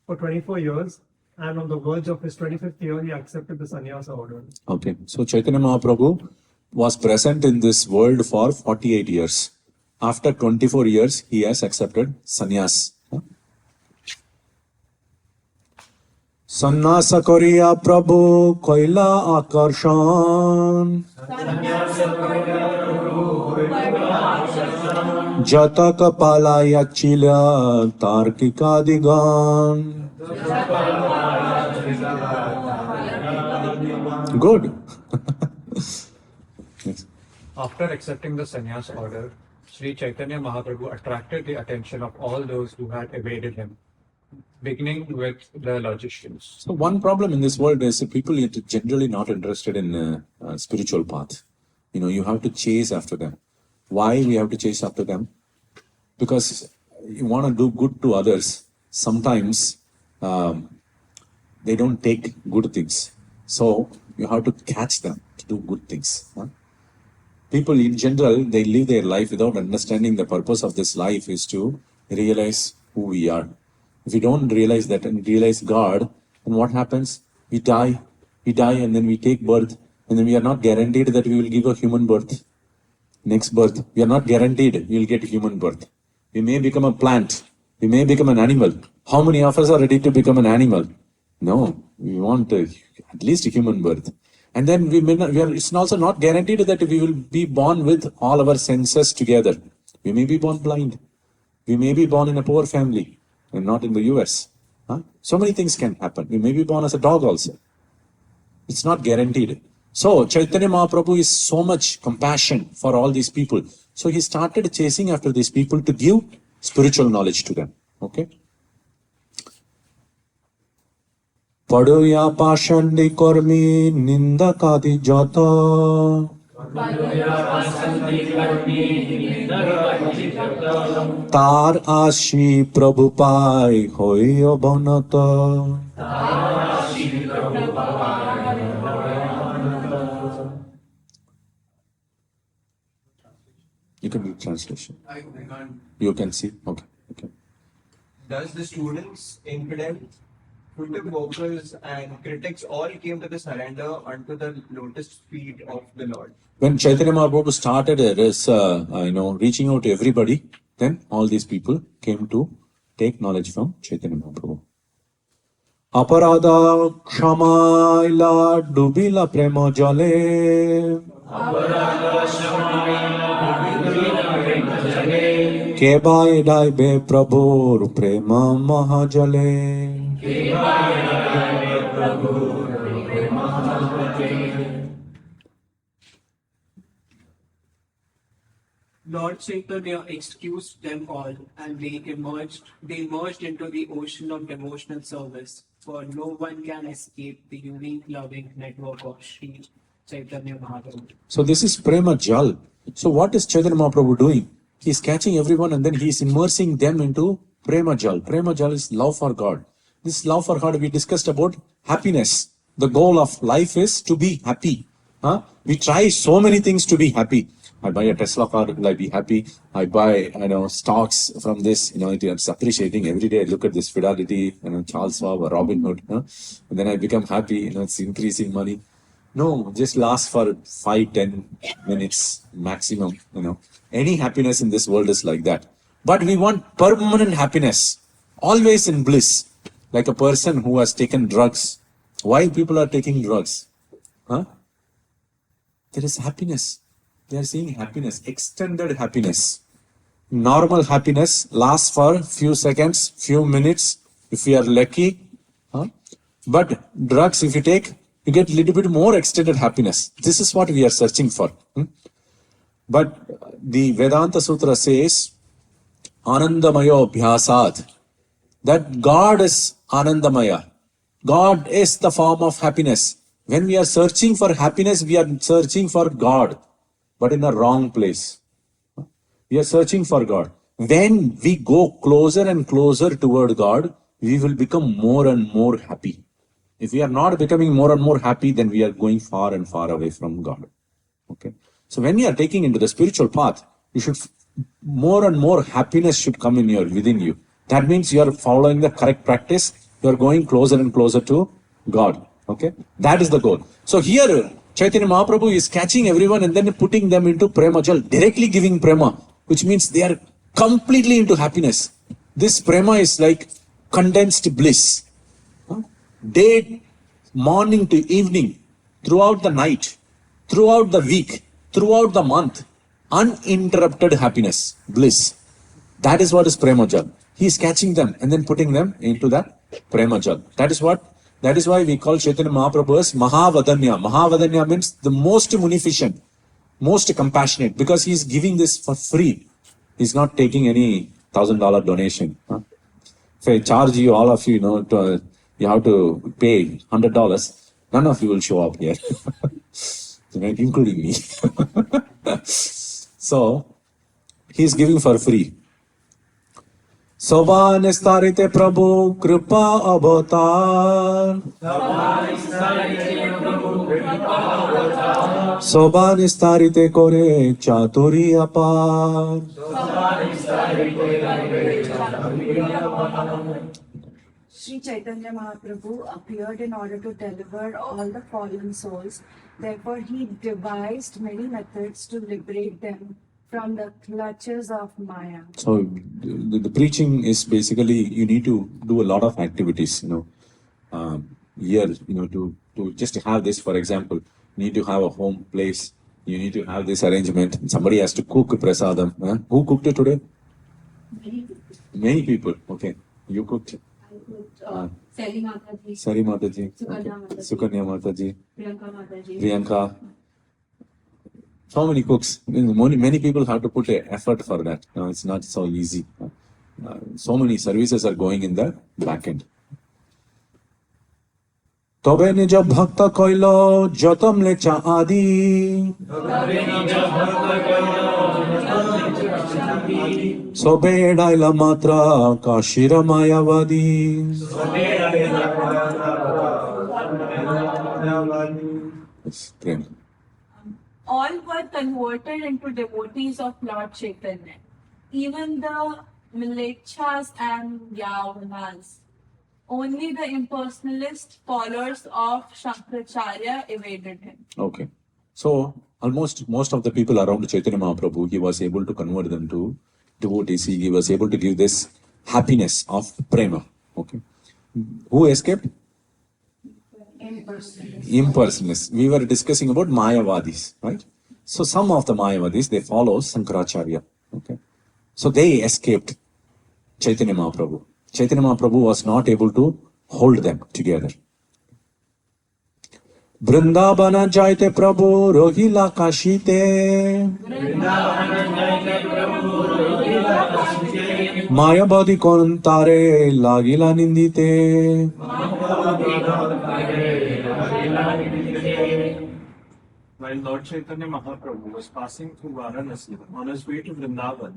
for 24 years, and on the verge of his 25th year, he accepted the sannyasa order. Okay. So Chaitanya Mahaprabhu was present in this world for 48 years. After 24 years, he has accepted sannyas. Sannyasa koriya Prabhu koila akarshan. Jataka palaya chila tarkika digan. Good. After accepting the sannyas order, Sri Chaitanya Mahaprabhu attracted the attention of all those who had evaded him, beginning with the logicians. So one problem in this world is that people are generally not interested in spiritual path. You have to chase after them. Why we have to chase after them? Because you want to do good to others. Sometimes they don't take good things. So you have to catch them to do good things. People in general, they live their life without understanding the purpose of this life is to realize who we are. If we don't realize that and realize God, then what happens? We die and then we take birth, and then we are not guaranteed that we will give a human birth. Next birth, we are not guaranteed we will get human birth. We may become a plant, we may become an animal. How many of us are ready to become an animal? No, we want at least a human birth. And then it's also not guaranteed that we will be born with all our senses together. We may be born blind. We may be born in a poor family and not in the US. So many things can happen. We may be born as a dog also. It's not guaranteed. So Chaitanya Mahaprabhu is so much compassion for all these people. So he started chasing after these people to give spiritual knowledge to them. Okay. Paduya pashandi kormi ninda kadi jata. তার আশি প্রভু পাই হই অবনত। You can read translation. I can't. You can see. Okay. Okay. Thus the students, infidels, future workers, and critics all came to the surrender unto the lotus feet of the Lord. When Chaitanya Mahaprabhu started reaching out to everybody, then all these people came to take knowledge from Chaitanya Mahaprabhu. Aparada Kshamaila Dubila Prema Jale. Kebai Daibe Prabhur Prema Mahajale. Lord Chaitanya excused them all, and they emerged into the ocean of devotional service, for no one can escape the unique loving network of Sri Chaitanya Mahaprabhu. So this is Prema Jal. So what is Chaitanya Mahaprabhu doing? He is catching everyone and then he is immersing them into Prema Jal. Prema Jal is love for God. This love for God, we discussed about happiness. The goal of life is to be happy. We try so many things to be happy. I buy a Tesla car, will I be happy? I buy, stocks from this, it's appreciating. Every day I look at this Fidelity, Charles Schwab or Robin Hood. And then I become happy, it's increasing money. No, just lasts for 5-10 minutes maximum, Any happiness in this world is like that. But we want permanent happiness, always in bliss. Like a person who has taken drugs. Why people are taking drugs? There is happiness. They are seeing happiness, extended happiness. Normal happiness lasts for few seconds, few minutes, if you are lucky. But drugs, if you take, you get a little bit more extended happiness. This is what we are searching for. But the Vedanta Sutra says, Anandamayo Bhyasad, that God is Anandamaya. God is the form of happiness. When we are searching for happiness, we are searching for God, but in a wrong place. We are searching for God. When we go closer and closer toward God, we will become more and more happy. If we are not becoming more and more happy, then we are going far and far away from God. Okay. So when you are taking into the spiritual path, you should more and more happiness should come within you. That means you are following the correct practice. You are going closer and closer to God. Okay. That is the goal. So here Chaitanya Mahaprabhu is catching everyone and then putting them into Prema Jal, directly giving Prema, which means they are completely into happiness. This Prema is like condensed bliss. Day, morning to evening, throughout the night, throughout the week, throughout the month, uninterrupted happiness, bliss. That is what is Prema Jal. He is catching them and then putting them into that Prema Jal. That is why we call Chaitanya Mahaprabhu as Mahavadanya. Mahavadanya means the most munificent, most compassionate, because he is giving this for free. He is not taking any $1,000 donation. If I charge you, all of you, you have to pay $100, none of you will show up here, including me. So, he is giving for free. Soban starite Prabhu Kripa Avatar. Soban starite Kore Chaturi Apar. Sri Chaitanya Mahaprabhu appeared in order to deliver all the fallen souls. Therefore, he devised many methods to liberate them from the clutches of Maya. So the preaching is basically you need to do a lot of activities, here, to just have this. For example, you need to have a home place. You need to have this arrangement. Somebody has to cook prasadam. Who cooked it today? Many people. Okay, you cooked. Sari Mataji, Sukanya Mataji, Priyanka. So many cooks. Many people have to put an effort for that. It's not so easy. So many services are going in the back end. তবে নিজ ভক্ত কইল যতম লেচা আদি সবে এড়াইলা মাত্রা কাশির মায়াবাদী প্রেম all were converted into devotees of Lord Chaitanya. Even the Milechas and Yavanas. Only the impersonalist followers of Shankaracharya evaded him. Okay. So almost most of the people around Chaitanya Mahaprabhu, he was able to convert them to devotees. He was able to give this happiness of prema. Okay. Who escaped? Impersonalists. We were discussing about Mayavadis, right? So some of the Mayavadis, they follow Shankaracharya. Okay. So they escaped Chaitanya Mahaprabhu. Chaitanya Mahaprabhu was not able to hold them together. Vrindavan যাইতে প্রভু রহিলা কাশীতে মায়াবাদী কোন তারে লাগিলা নিন্দিতে While Lord Chaitanya Mahaprabhu was passing through Varanasi on his way to Vrindavan,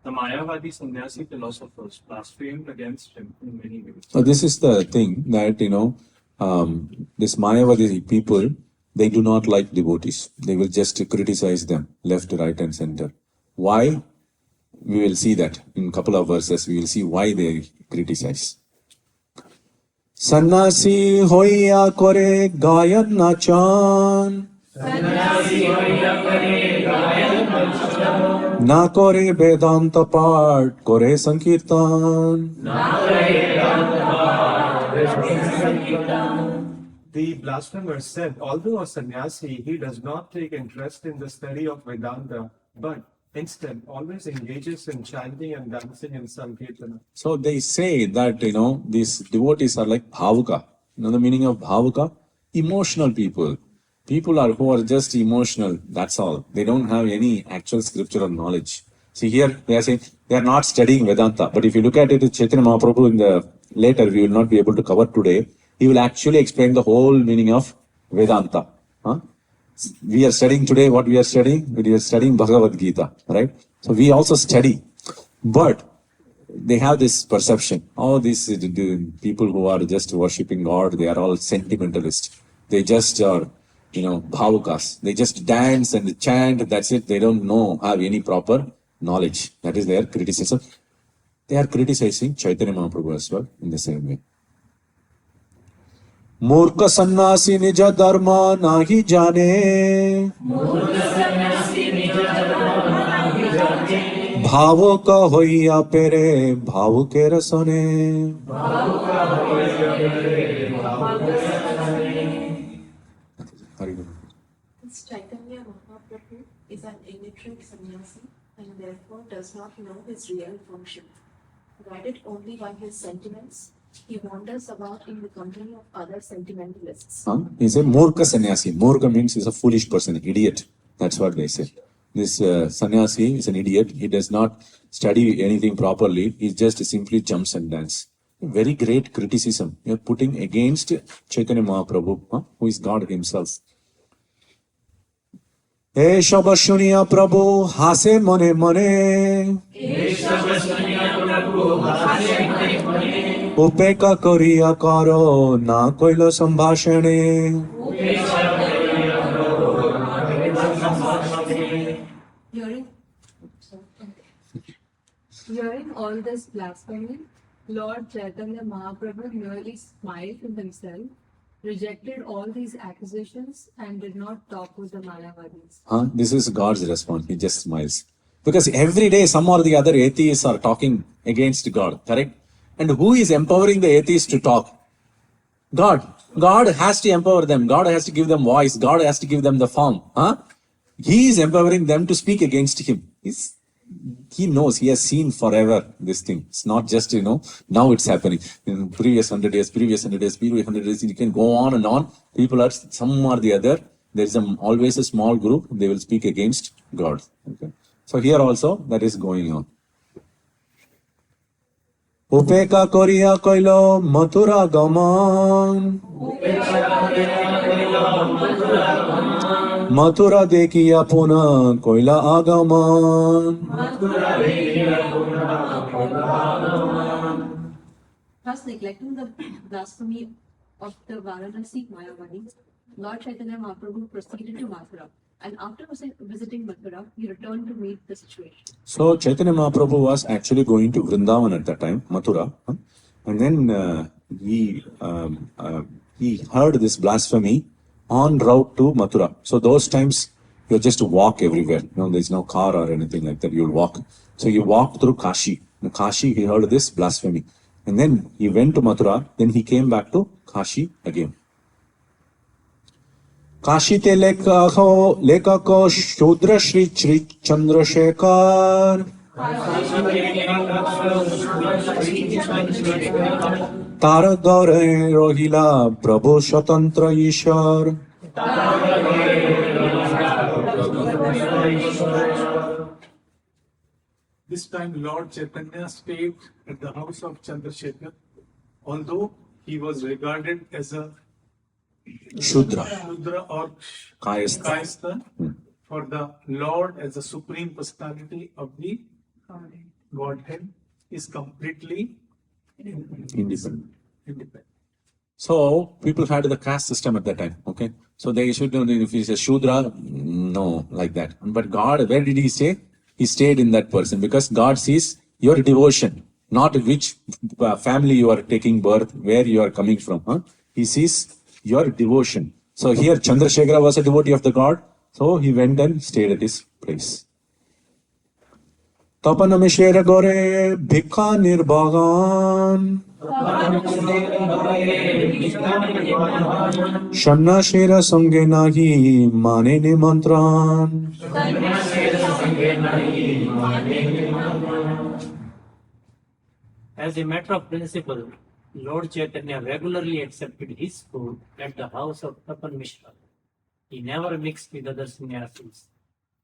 the Mayavadi sannyasi philosophers blasphemed against him in many ways. So this is the thing that, this Mayavadi people, they do not like devotees. They will just criticize them left, right and center. Why? We will see that in a couple of verses. We will see why they criticize. Sannasi hoya kore gayan nachan না করে বেদান্ত পাঠ করে সংকীর্তন The blasphemer said, although a sannyasi, he does not take interest in the study of Vedanta, but instead always engages in chanting and dancing in Sankirtana. So they say that, these devotees are like bhavuka. You know the meaning of bhavuka? Emotional people. People who are just emotional, that's all. They don't have any actual scriptural knowledge. See here, they are saying they are not studying Vedanta. But if you look at it, Chaitanya Mahaprabhu later, we will not be able to cover today. He will actually explain the whole meaning of Vedanta. We are studying today, what we are studying? We are studying Bhagavad Gita, right? So we also study. But they have this perception. Oh, these people who are just worshipping God, they are all sentimentalists. They just are, bhavukas. They just dance and chant, that's it. They don't have any proper knowledge. That is their criticism. They are criticizing Chaitanya Mahaprabhu as well in the same way. मूर्ख सन्यासी निज धर्म नाही जाने भावुक होइया पेरे भावुके रसने This Chaitanya Mahaprabhu is an illiterate sannyasi and therefore does not know his real function. Guided only by his sentiments, he wanders about in the company of other sentimentalists. He's a Murka sannyasi. Murka means he's a foolish person, idiot. That's what they say. This sannyasi is an idiot. He does not study anything properly. He just simply jumps and dances. Very great criticism you're putting against Chaitanya Mahaprabhu, who is God himself. এসব শুনিয়া প্রভু হাসে মনে মনে উপেক্ষা করিয়া কর না কইল সম্ভাষণে Hearing all this blasphemy, Lord Chaitanya Mahaprabhu merely smiled to himself, rejected all these accusations, and did not talk with the Mayavadis. This is God's response. He just smiles. Because every day some or the other atheists are talking against God, correct? And who is empowering the atheists to talk? God. God has to empower them. God has to give them voice. God has to give them the form. He is empowering them to speak against him. He knows, he has seen forever this thing. It's not just, now it's happening. In previous 100 years, previous 100 years, previous 100 years, you can go on and on. People are, some or the other, there is always a small group, they will speak against God. Okay. So here also, that is going on. উপেক্ষা করিয়া কইল মথুরা গমন মথুরা দেখিয়া পুনঃ কইলা আগমন Thus, neglecting the blasphemy of the Varanasi Mayavadi, Lord Chaitanya Mahaprabhu proceeded to Mathura, and after visiting Mathura, he returned to meet the situation. So Chaitanya Mahaprabhu was actually going to Vrindavan at that time, Mathura, and then he heard this blasphemy en route to Mathura. So those times you just walk everywhere. There's no car or anything like that. You'll walk. So he walked through Kashi. In Kashi, he heard this blasphemy, and then he went to Mathura. Then he came back to Kashi again. काशीते लेखक शूद्र श्री श्री चंद्रशेखर तार गौरे रोहिला प्रभु स्वतंत्र ईश्वर This time Lord Chaitanya stayed at the house of Chandrasekhar, although he was regarded as a Shudra or Kayastha for the Lord as the supreme personality of the Godhead is completely independent. So people had the caste system at that time. Okay, so they should know if he's a Shudra, no, like that. But God, where did he stay? He stayed in that person because God sees your devotion, not which family you are taking birth, where you are coming from. He sees your devotion. So here Chandrasekhara was a devotee of the God, so he went and stayed at his place. Tapanamishera gore bhikha nirbhagan Sannashera sange nahi mane nimantran. As a matter of principle, Lord Chaitanya regularly accepted his food at the house of Tapan Mishra. He never mixed with other sannyasis,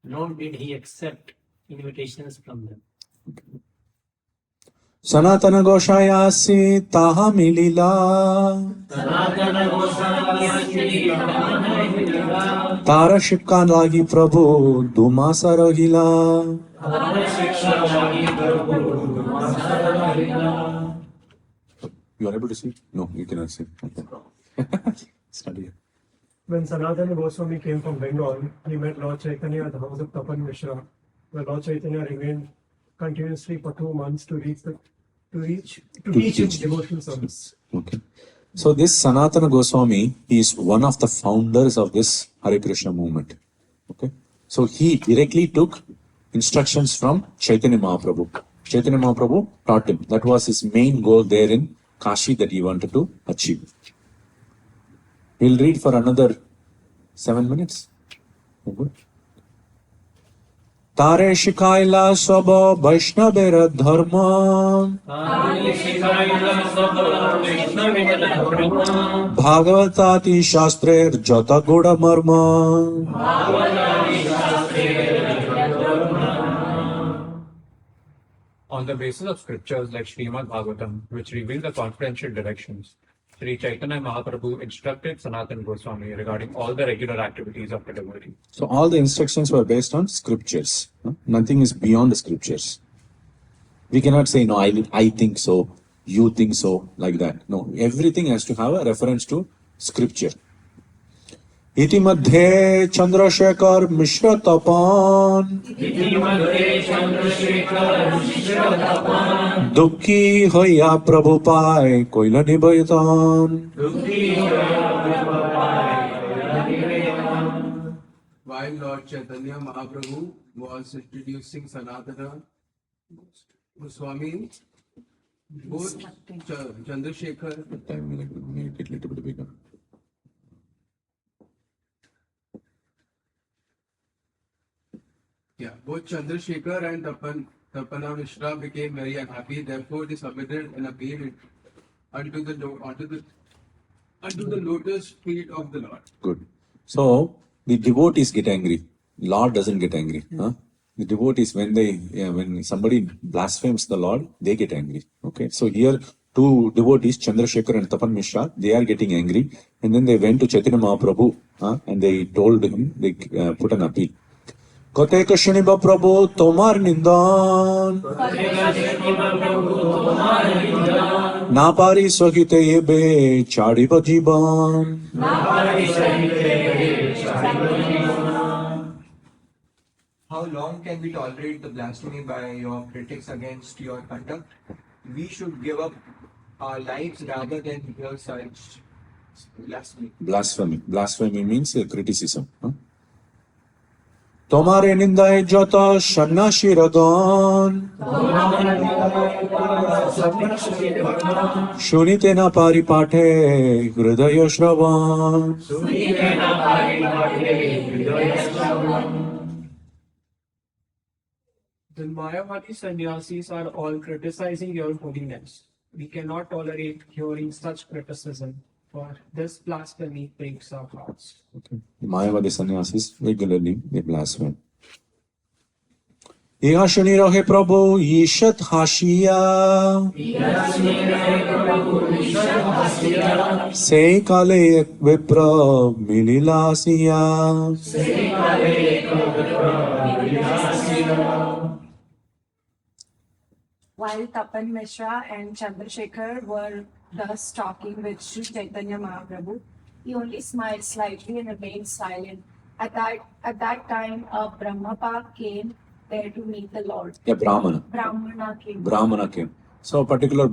nor did he accept invitations from them. Sanatana Goshayasi taha milila Tara shikka lagi Prabhu dumasa rahila. You are able to see? No, you cannot see. Okay. Study it. When Sanatana Goswami came from Bengal, he met Lord Chaitanya at the house of Tapan Mishra, where Lord Chaitanya remained continuously for 2 months to teach him devotional service. Okay. So this Sanatana Goswami is one of the founders of this Hare Krishna movement. Okay. So he directly took instructions from Chaitanya Mahaprabhu. Chaitanya Mahaprabhu taught him. That was his main goal there in Kashi that he wanted to achieve. We'll read for another 7 minutes. Okay. Tare shikaila sabo Vaishnavera dharma Bhagavatati shastrer jata goda marma. On the basis of scriptures like Srimad Bhagavatam, which reveal the confidential directions, Sri Chaitanya Mahaprabhu instructed Sanatana Goswami regarding all the regular activities of the devotee. So all the instructions were based on scriptures. Nothing is beyond the scriptures. We cannot say, no, I think so, you think so, like that. No, everything has to have a reference to scripture. Iti madhe Chandrasekhar Mishra Tapan Dukhi hoya Prabhupai Koila Nibayatan. While Lord Chaitanya Mahaprabhu was introducing Sanatana Goswami, both Chandrasekhar Make it little bit bigger. both Chandrasekhar and Tapana Mishra became very unhappy. Therefore, they submitted an appeal unto the lotus feet of the Lord. Good. So the devotees get angry. Lord doesn't get angry. The devotees, when somebody blasphemes the Lord, they get angry. Okay, so here two devotees, Chandrasekhar and Tapan Mishra, they are getting angry, and then they went to Chaitanya Mahaprabhu and they told him, they put an appeal. Kate Kashaniba Prabhu, Tomar Nindan. Napari Swagite Yebe, Chadiba Jiban. How long can we tolerate the blasphemy by your critics against your conduct? We should give up our lives rather than hear such blasphemy. Blasphemy means criticism. Tomare nindaye jata shannashi radon. Shunite na paripate hridaya shravan. The Mayavadi sannyasis are all criticizing your holiness. We cannot tolerate hearing such criticism, for this blasphemy breaks our hearts. Okay. The Mayavadi sannyasis regularly they blaspheme. Ihashani rahe Prabhu Ishat Hashiya. Se kale ek vipra mililasiya. While Tapan Mishra and Chandrasekhar were thus talking with Sri Chaitanya Mahaprabhu, he only smiled slightly and remained silent. At that time, a Brahmapa came there to meet the Lord. Yeah, Brahmana. Brahmana came. So a particular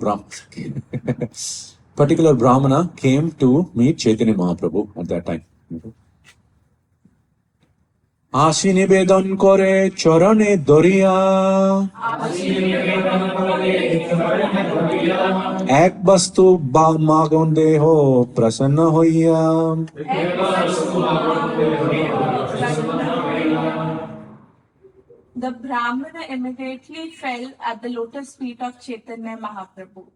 Brahmana came to meet Chaitanya Mahaprabhu at that time. Ashi nibedan kore charane doriya. Ek bastu magon deho prasanna hoiya. The Brahmana immediately fell at the lotus feet of Chaitanya Mahaprabhu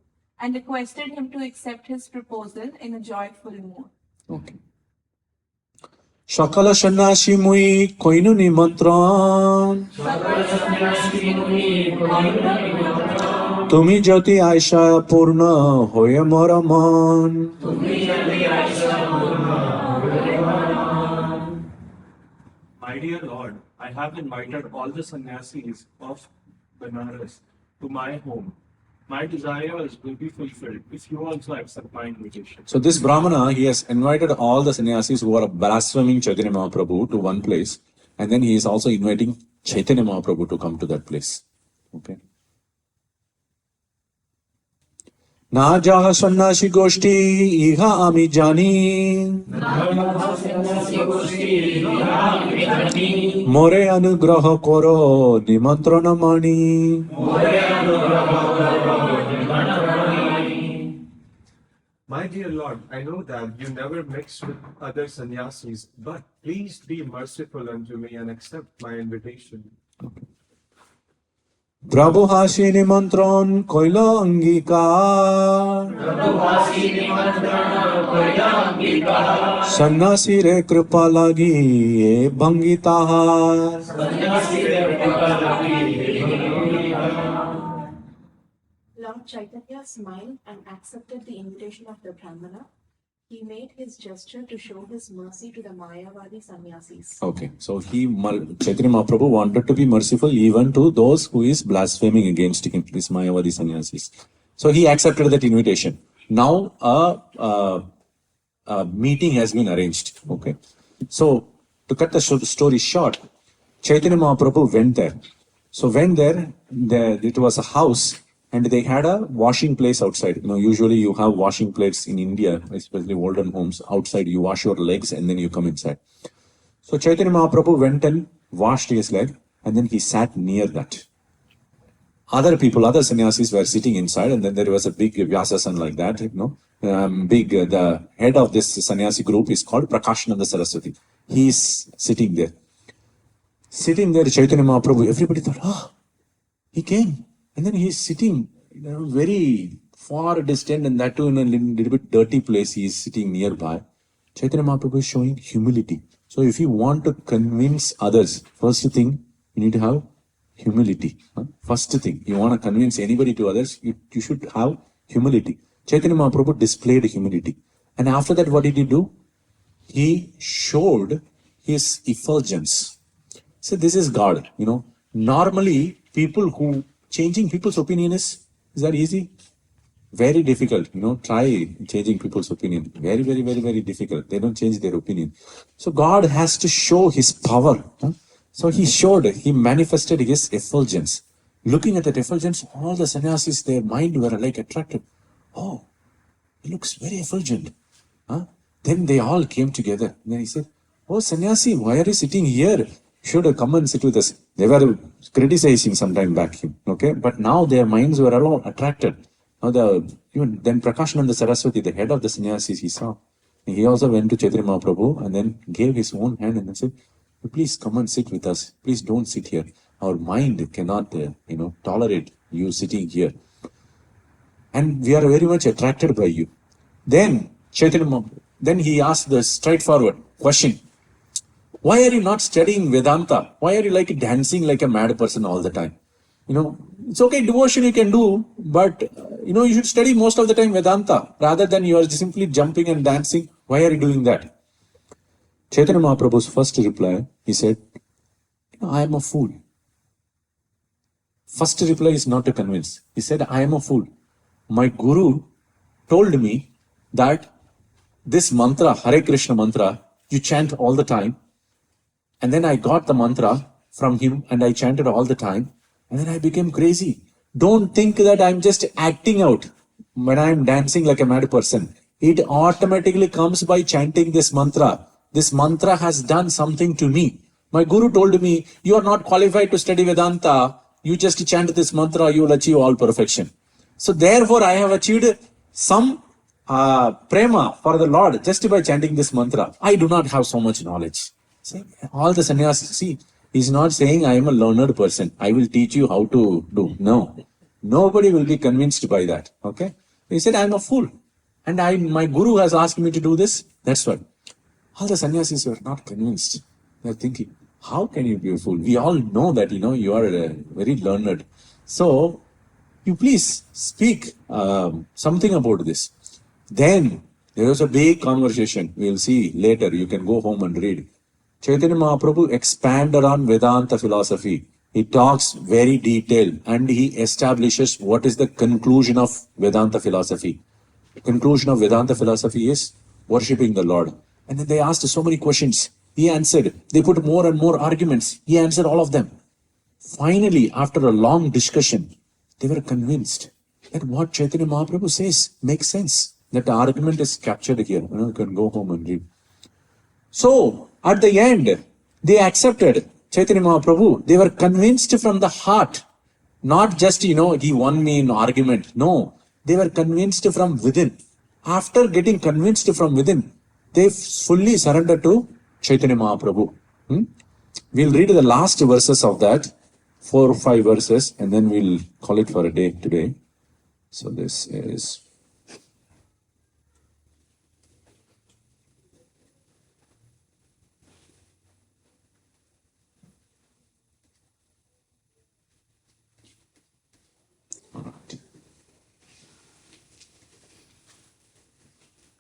and requested him to accept his proposal in a joyful mood. Okay. Shakala Shannashi Mui Koinu Nimantran. Tumi Jati Aisha Purna Hoya Moraman. My dear Lord, I have invited all the sannyasis of Banaras to my home. My desires will be fulfilled if you also accept my invitation. So this Brahmana, he has invited all the sannyasis who are blaspheming Chaitanya Mahaprabhu to one place, and then he is also inviting Chaitanya Mahaprabhu to come to that place. Okay. Na jaha sannyasi goshti iha ami jani. More anugraha koro nimantrana mani. My dear Lord, I know that you never mix with other sannyasis, but please be merciful unto me and accept my invitation. Prabhu hasi nimantron koila angikar. Sannasi re kripa lagi e bhangitahar. Lord Chaitanya smiled and accepted the invitation of the Brahmana. He made his gesture to show his mercy to the Mayavadi sannyasis. Okay, so Chaitanya Mahaprabhu wanted to be merciful even to those who is blaspheming against him, these Mayavadi sannyasis. So he accepted that invitation. Now a meeting has been arranged. Okay, so to cut the story short, Chaitanya Mahaprabhu went there. So when there it was a house. And they had a washing place outside. You know, usually you have washing plates in India, especially olden homes. Outside you wash your legs and then you come inside. So Chaitanya Mahaprabhu went and washed his leg and then he sat near that. Other sannyasis were sitting inside, and then there was a big Vyasasan like that, you know. The head of this sannyasi group is called Prakashananda Saraswati. He is sitting there. Sitting there, Chaitanya Mahaprabhu, everybody thought, he came. And then he is sitting very far distant, and that too in a little bit dirty place. He is sitting nearby. Chaitanya Mahaprabhu is showing humility. So if you want to convince others, first thing, you need to have Humility. First thing, you want to convince anybody to others, you should have humility. Chaitanya Mahaprabhu displayed humility. And after that, what did he do? He showed his effulgence. So this is God, Normally, people who changing people's opinion is that easy? Very difficult, try changing people's opinion. Very, very, very, very difficult. They don't change their opinion. So God has to show his power. So he manifested his effulgence. Looking at that effulgence, all the sannyasis, their mind were like attracted. Oh, he looks very effulgent. Then they all came together. And then he said, oh, sannyasi, why are you sitting here? You should have come and sit with us. They were criticizing some time back him. Okay, but now their minds were all attracted. Now then Prakashananda Saraswati, the head of the sannyasis, he saw. He also went to Chaitanya Mahaprabhu and then gave his own hand and then said, please come and sit with us. Please don't sit here. Our mind cannot, tolerate you sitting here. And we are very much attracted by you. Then then he asked the straightforward question. Why are you not studying Vedanta? Why are you like dancing like a mad person all the time? It's okay, devotion you can do, but you should study most of the time Vedanta rather than you are simply jumping and dancing. Why are you doing that? Chaitanya Mahaprabhu's first reply, he said, I am a fool. First reply is not to convince. He said, I am a fool. My guru told me that this mantra, Hare Krishna mantra, you chant all the time. And then I got the mantra from him and I chanted all the time. And then I became crazy. Don't think that I'm just acting out when I'm dancing like a mad person. It automatically comes by chanting this mantra. This mantra has done something to me. My guru told me, you are not qualified to study Vedanta. You just chant this mantra, you will achieve all perfection. So therefore, I have achieved some prema for the Lord just by chanting this mantra. I do not have so much knowledge. See, all the sannyasis, he's not saying I am a learned person. I will teach you how to do. No. Nobody will be convinced by that. Okay? He said, I am a fool. And my guru has asked me to do this. That's what. All the sannyasis were not convinced. They're thinking, how can you be a fool? We all know that, you are very learned. So, you please speak something about this. Then, there was a big conversation. We'll see later. You can go home and read. Chaitanya Mahaprabhu expanded on Vedanta philosophy. He talks very detailed and he establishes what is the conclusion of Vedanta philosophy. The conclusion of Vedanta philosophy is worshipping the Lord. And then they asked so many questions. He answered. They put more and more arguments. He answered all of them. Finally, after a long discussion, they were convinced that what Chaitanya Mahaprabhu says makes sense. That the argument is captured here. You can go home and read. So, at the end, they accepted Chaitanya Mahaprabhu. They were convinced from the heart. Not just, he won me in argument. No, they were convinced from within. After getting convinced from within, they fully surrendered to Chaitanya Mahaprabhu. We'll read the last verses of that, 4 or 5 verses, and then we'll call it for a day today. So this is...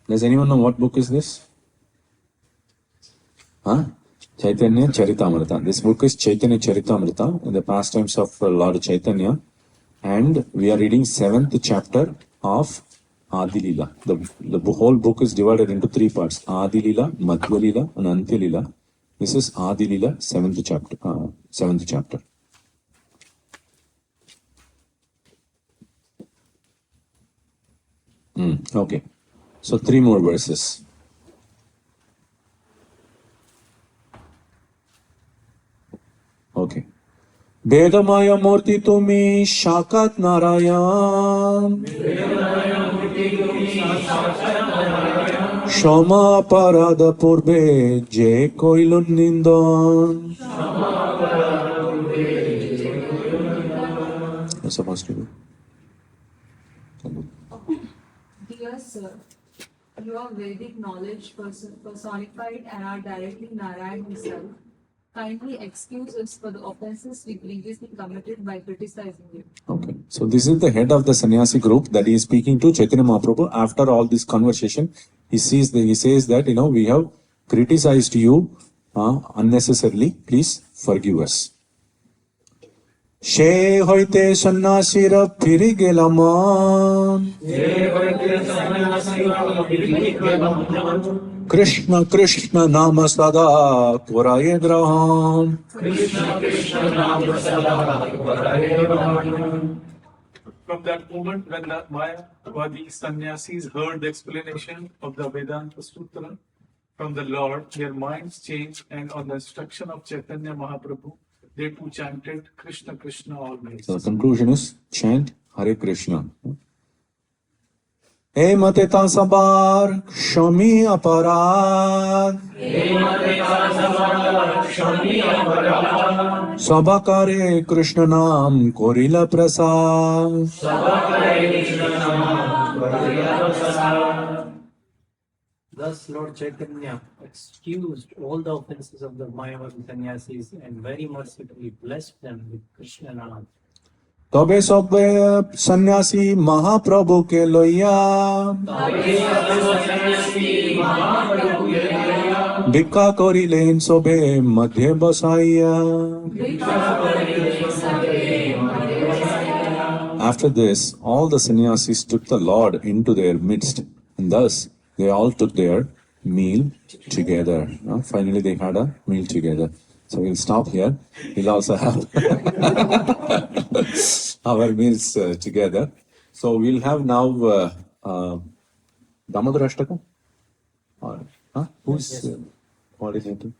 Does anyone know what book is this? Chaitanya Charitamrita. This book is Chaitanya Charitamrita, in the pastimes of Lord Chaitanya. And we are reading 7th chapter of Adi Lila. The whole book is divided into 3 parts. Adi Lila, Madhya Lila, and Antya Lila. This is Adi Lila, 7th chapter. 7th chapter. Okay. So 3 more verses. Okay. Vedamaya Murti Tumi Shakat Narayan Shama Parada Purbe Je Koilun Nindon. You're supposed to do. Dear sir, you are Vedic knowledge personified and are directly Narayan himself. kindly excuse us for the offenses we previously committed by criticizing you. Okay. So this is the head of the sannyasi group that he is speaking to Chaitanya Mahaprabhu. After all this conversation, he says that, we have criticized you unnecessarily. Please forgive us. সে হইতে সন্ন্যাসীর ফিরে গেলাম কৃষ্ণ কৃষ্ণ নাম সদা করায় গ্রহণ From that moment when the Mayavadi sannyasis heard the explanation of the Vedanta Sutra from the Lord, their minds changed, and on the instruction of Chaitanya Mahaprabhu, they too chanted Krishna Krishna always. So the conclusion is chant Hare Krishna. Hey mate tasabar shami aparad Sabakare Krishna Nam Korila Prasad Thus, Lord Chaitanya excused all the offenses of the Mayavadi sannyasis and very mercifully blessed them with Krishna Nam. তবে সবে সন্ন্যাসী মহাপ্রভুকে লইয়া ভিক্ষা করিলেন সবে মধ্যে বসাইয়া After this, all the sannyasis took the Lord into their midst, and thus they all took their meal together. Finally, they had a meal together. So we'll stop here. We'll also have our meals together. So we'll have now Damodar Ashtaka. Who's coordinating?